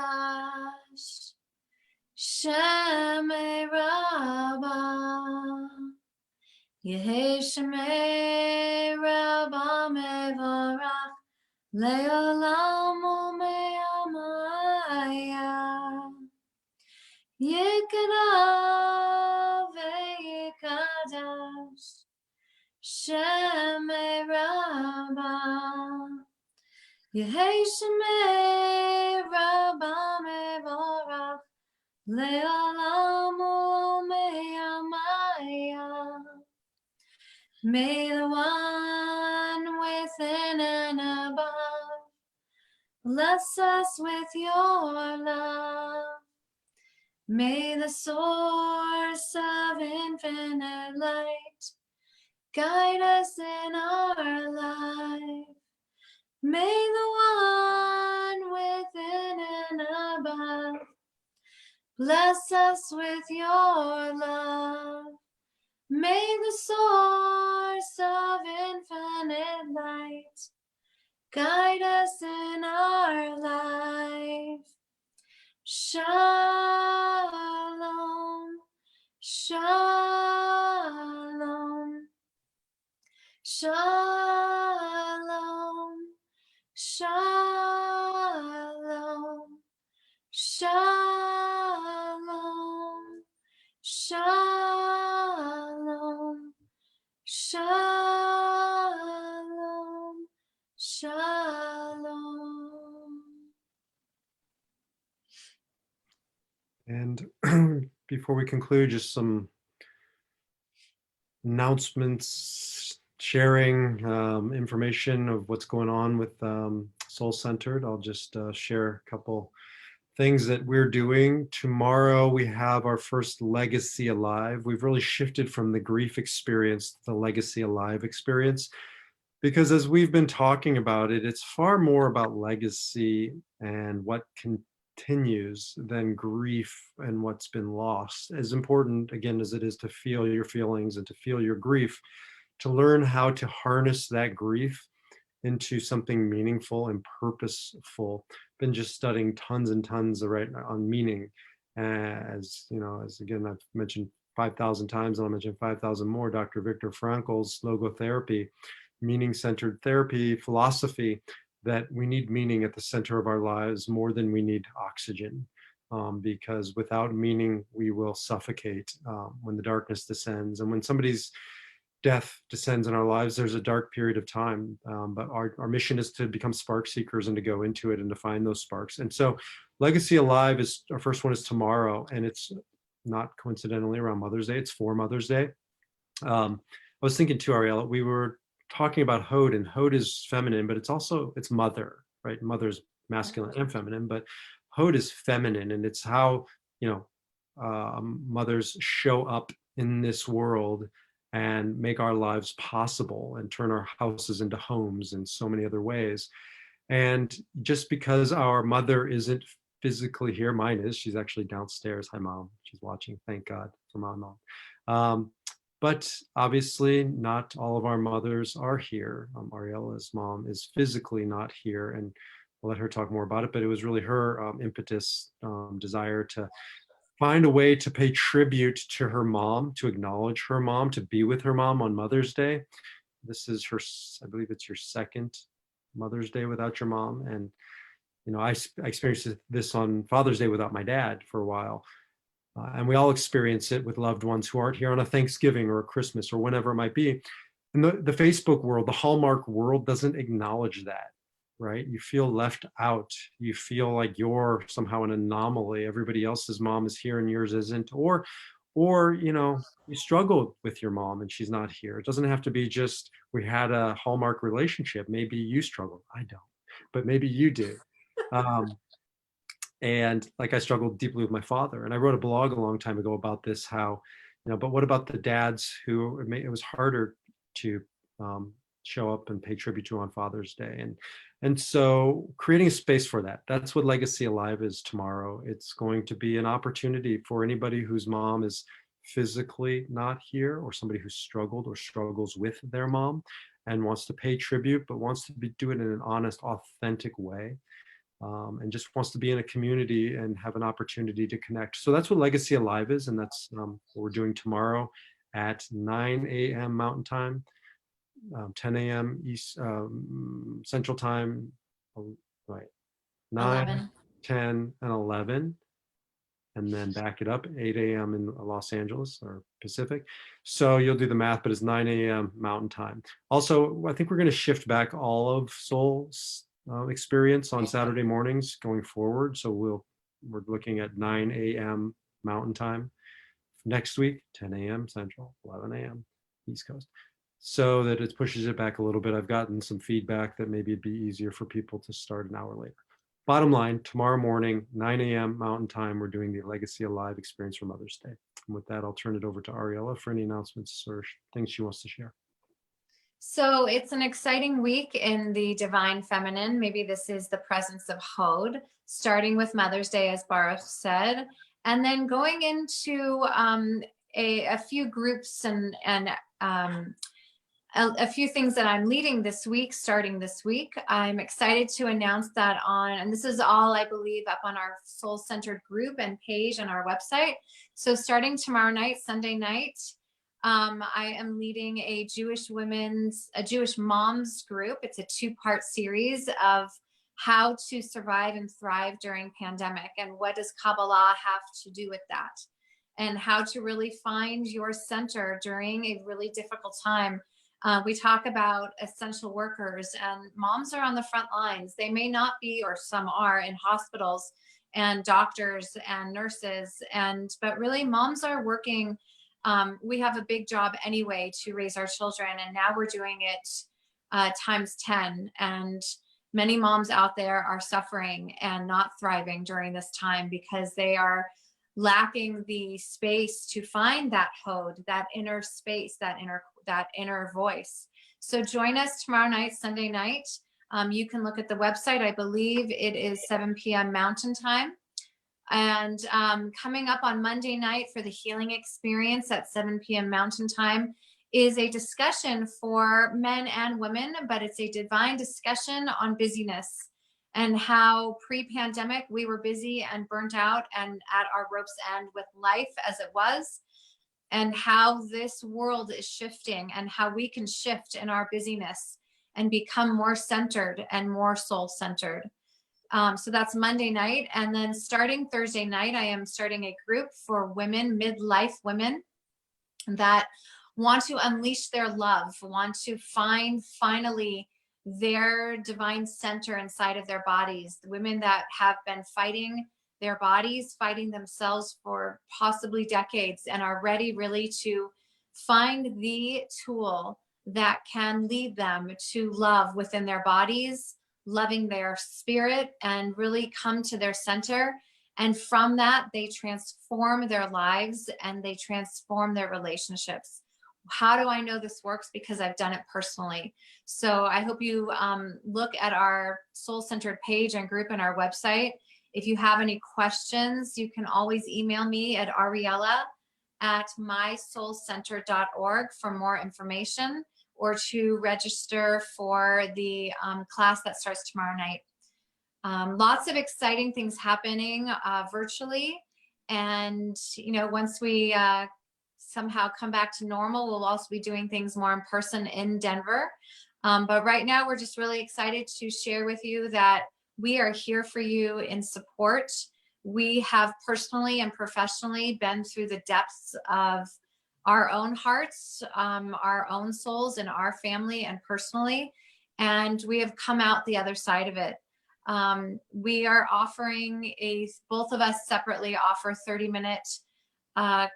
Shemei Rabbah Yehi Shemei Rabbah Mevorach Le'olam u'me'amaya Yikra ve'yikadash Shemei Rabbah Yehi Shemei Rabbah Mevorach Le'olam u'me'amaya. May the one within and above bless us with your love. May the source of infinite light guide us in our life. May the one within and above bless us with your love. May the source of infinite light guide us in our life. Shalom, shalom, shalom, shalom, shalom, shalom, shalom, shalom. And before we conclude, just some announcements, sharing information of what's going on with Soul Centered. I'll just share a couple things that we're doing. Tomorrow we have our first Legacy Alive. We've really shifted from the grief experience to the Legacy Alive experience, because as we've been talking about it, it's far more about legacy and what continues than grief and what's been lost. As important, again, as it is to feel your feelings and to feel your grief, to learn how to harness that grief into something meaningful and purposeful. Been just studying tons and tons on meaning. As you know, as again, I've mentioned 5,000 times, and I'll mention 5,000 more, Dr. Viktor Frankl's logotherapy, meaning-centered therapy philosophy, that we need meaning at the center of our lives more than we need oxygen. Because without meaning, we will suffocate when the darkness descends. And when somebody's death descends in our lives, there's a dark period of time. But our mission is to become spark seekers and to go into it and to find those sparks. And so Legacy Alive is, our first one is tomorrow, and it's not coincidentally around Mother's Day, it's for Mother's Day. I was thinking too, Ariella, we were talking about Hod, and Hod is feminine, but it's mother, right? Mother's masculine and feminine, but Hod is feminine, and it's how, mothers show up in this world and make our lives possible and turn our houses into homes in so many other ways. And just because our mother isn't physically here, mine is, she's actually downstairs. Hi, Mom. She's watching. Thank God for my mom. But obviously, not all of our mothers are here. Ariella's mom is physically not here, and I'll let her talk more about it. But it was really her impetus, desire to find a way to pay tribute to her mom, to acknowledge her mom, to be with her mom on Mother's Day. This is her, I believe it's your second Mother's Day without your mom. And, I experienced this on Father's Day without my dad for a while. And we all experience it with loved ones who aren't here on a Thanksgiving or a Christmas or whenever it might be. And the Facebook world, the Hallmark world doesn't acknowledge that, right? You feel left out. You feel like you're somehow an anomaly. Everybody else's mom is here and yours isn't. Or, you struggled with your mom and she's not here. It doesn't have to be just we had a Hallmark relationship. Maybe you struggled. I don't, but maybe you do. And like I struggled deeply with my father. And I wrote a blog a long time ago about this, how, but what about the dads who it was harder to show up and pay tribute to on Father's Day? And so creating a space for that, that's what Legacy Alive is tomorrow. It's going to be an opportunity for anybody whose mom is physically not here, or somebody who struggled or struggles with their mom and wants to pay tribute, but wants to do it in an honest, authentic way. And just wants to be in a community and have an opportunity to connect. So that's what Legacy Alive is, and that's what we're doing tomorrow at 9 a.m. Mountain Time, 10 a.m. East Central Time, right? 9, 11. 10, and 11, and then back it up 8 a.m. in Los Angeles or Pacific. So you'll do the math, but it's 9 a.m. Mountain Time. Also, I think we're going to shift back all of Soul's experience on Saturday mornings going forward. So we're looking at 9 a.m. Mountain Time next week, 10 a.m. Central, 11 a.m. East Coast, so that it pushes it back a little bit. I've gotten some feedback that maybe it'd be easier for people to start an hour later. Bottom line, tomorrow morning, 9 a.m. Mountain Time, we're doing the Legacy Alive experience for Mother's Day. And with that, I'll turn it over to Ariella for any announcements or things she wants to share. So it's an exciting week in the divine feminine. Maybe this is the presence of Hod, starting with Mother's Day, as Baruch said, and then going into a few groups and a few things that I'm leading this week, starting this week. I'm excited to announce that and this is all, I believe, up on our soul-centered group and page on our website. So starting tomorrow night, Sunday night, I am leading a Jewish moms group. It's a 2-part series of how to survive and thrive during pandemic, and what does Kabbalah have to do with that, and how to really find your center during a really difficult time. We talk about essential workers, and moms are on the front lines. They may not be, or some are, in hospitals, and doctors and nurses, but really moms are working. We have a big job anyway to raise our children, and now we're doing it times 10. And many moms out there are suffering and not thriving during this time because they are lacking the space to find that Hod, that inner space, that inner voice. So join us tomorrow night, Sunday night. You can look at the website. I believe it is 7 p.m. Mountain Time. And coming up on Monday night for the Healing Experience at 7 p.m. Mountain Time is a discussion for men and women, but it's a divine discussion on busyness and how pre-pandemic we were busy and burnt out and at our rope's end with life as it was, and how this world is shifting and how we can shift in our busyness and become more centered and more soul-centered. So that's Monday night. And then starting Thursday night, I am starting a group for women, midlife women that want to unleash their love, want to find finally their divine center inside of their bodies. The women that have been fighting their bodies, fighting themselves for possibly decades, and are ready really to find the tool that can lead them to love within their bodies, loving their spirit, and really come to their center. And from that, they transform their lives and they transform their relationships. How do I know this works? Because I've done it personally. So I hope you look at our soul-centered page and group on our website. If you have any questions, you can always email me at Ariella at mysoulcenter.org for more information or to register for the class that starts tomorrow night. Lots of exciting things happening virtually. And, you know, once we somehow come back to normal, we'll also be doing things more in person in Denver. But right now, we're just really excited to share with you that we are here for you in support. We have personally and professionally been through the depths of our own hearts, our own souls, and our family and personally, and we have come out the other side of it. We are offering both of us separately offer 30-minute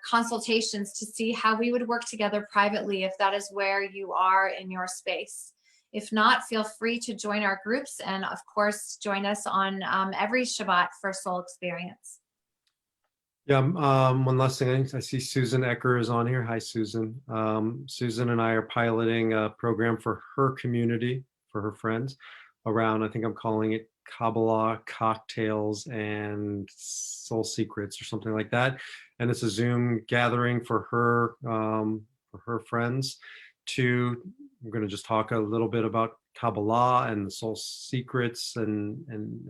consultations to see how we would work together privately if that is where you are in your space. If not, feel free to join our groups and of course join us on every Shabbat for Soul Xperience. Yeah, one last thing. I see Susan Ecker is on here. Hi, Susan. Susan and I are piloting a program for her community, for her friends, around, I think I'm calling it Kabbalah, cocktails, and soul secrets or something like that. And it's a Zoom gathering for her friends we're going to just talk a little bit about Kabbalah and the soul secrets, and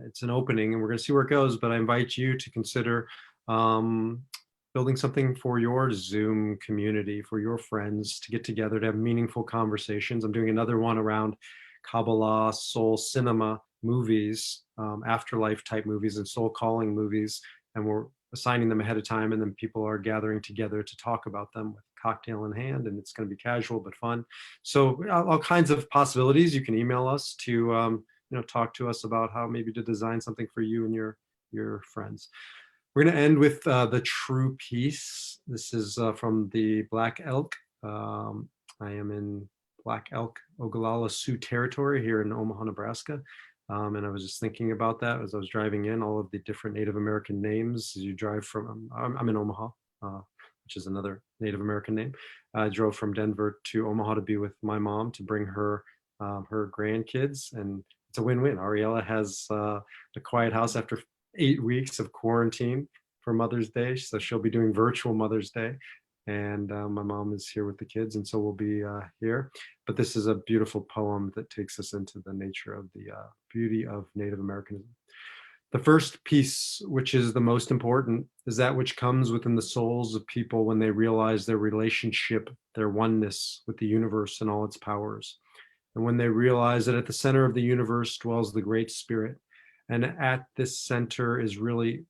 it's an opening and we're going to see where it goes. But I invite you to consider building something for your Zoom community, for your friends to get together to have meaningful conversations. I'm doing another one around Kabbalah, soul cinema movies, afterlife type movies and soul calling movies. And we're assigning them ahead of time, and then people are gathering together to talk about them with cocktail in hand, and it's going to be casual but fun. So all kinds of possibilities. You can email us to talk to us about how maybe to design something for you and your friends. We're going to end with the true peace. This is from the Black Elk. I am in Black Elk, Ogallala Sioux territory here in Omaha, Nebraska. And I was just thinking about that as I was driving in, all of the different Native American names as you drive from, I'm in Omaha, which is another Native American name. I drove from Denver to Omaha to be with my mom, to bring her her grandkids, and it's a win-win. Ariella has a quiet house after 8 weeks of quarantine for Mother's Day, so she'll be doing virtual Mother's Day. And my mom is here with the kids, and so we'll be here. But this is a beautiful poem that takes us into the nature of the beauty of Native Americanism. The first piece, which is the most important, is that which comes within the souls of people when they realize their relationship, their oneness with the universe and all its powers. And when they realize that at the center of the universe dwells the Great Spirit, and at this center is really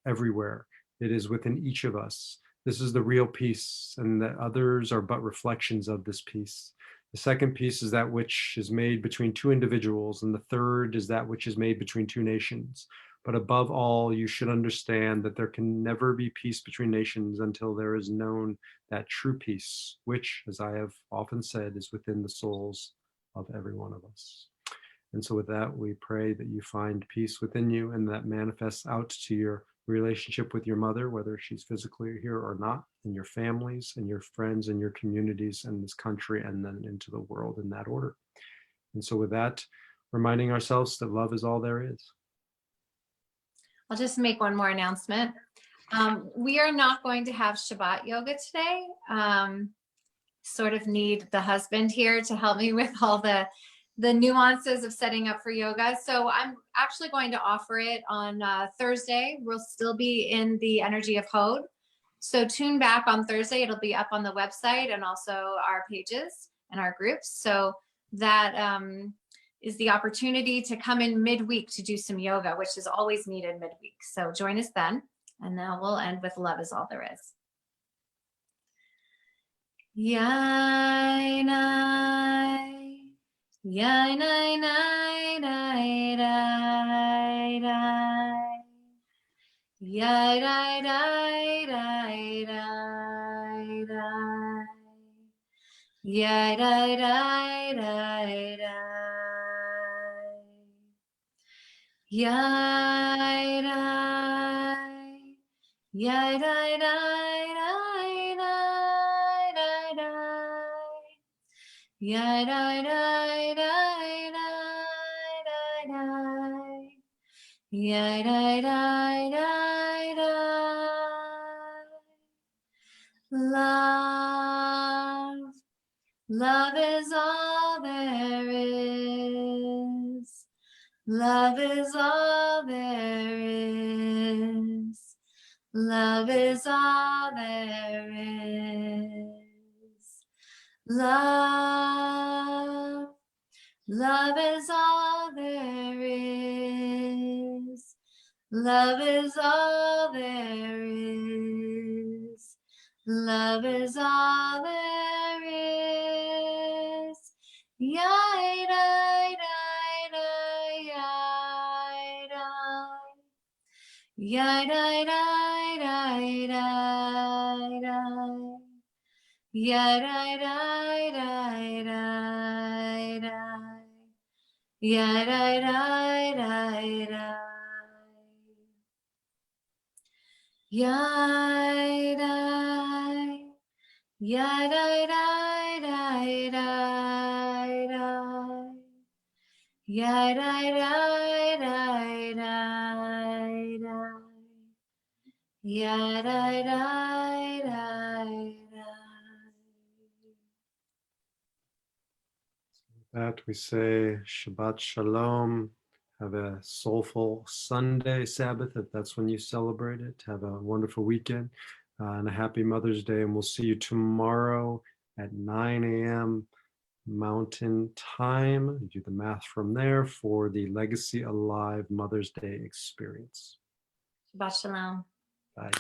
everywhere. It is within each of us. This is the real peace, and that others are but reflections of this peace. The second piece is that which is made between two individuals, and the third is that which is made between two nations. But above all, you should understand that there can never be peace between nations until there is known that true peace, which, as I have often said, is within the souls of every one of us. And so with that, we pray that you find peace within you, and that manifests out to your relationship with your mother, whether she's physically here or not, and your families and your friends and your communities and this country, and then into the world in that order. And so with that, reminding ourselves that love is all there is. I'll just make one more announcement. We are not going to have Shabbat yoga today. Sort of need the husband here to help me with all the nuances of setting up for yoga. So I'm actually going to offer it on Thursday. We'll still be in the energy of Hod. So tune back on Thursday. It'll be up on the website and also our pages and our groups. So that is the opportunity to come in midweek to do some yoga, which is always needed midweek. So join us then. And now we'll end with love is all there is. Yainai. Yai nai nai nai nai nai. Yai nai nai nai nai nai. Yai nai nai nai nai. Yai nai. Yai nai nai nai nai nai nai. Yai nai nai nai nai nai nai. Yai nai nai nai nai. love. Love is all there is. Love is all there is. Love is all there is. Love. Love is all there is. Love is all there is. Love is all there is. Yai, dai, dai, dai, yai, dai. Yai, dai, dai, dai, dai, dai. Yai, dai, dai, dai, dai, dai. Yai, dai, dai, dai, dai. Yai, dai. Yai, dai, dai, dai, dai, dai. Yai, dai, dai, dai, dai, dai. Yai, dai, dai, dai, dai. That we say Shabbat Shalom. Have a soulful Sunday, Sabbath, if that's when you celebrate it. Have a wonderful weekend and a happy Mother's Day. And we'll see you tomorrow at 9 a.m. Mountain Time. Do the math from there for the Legacy Alive Mother's Day experience. Shabbat shalom. Bye.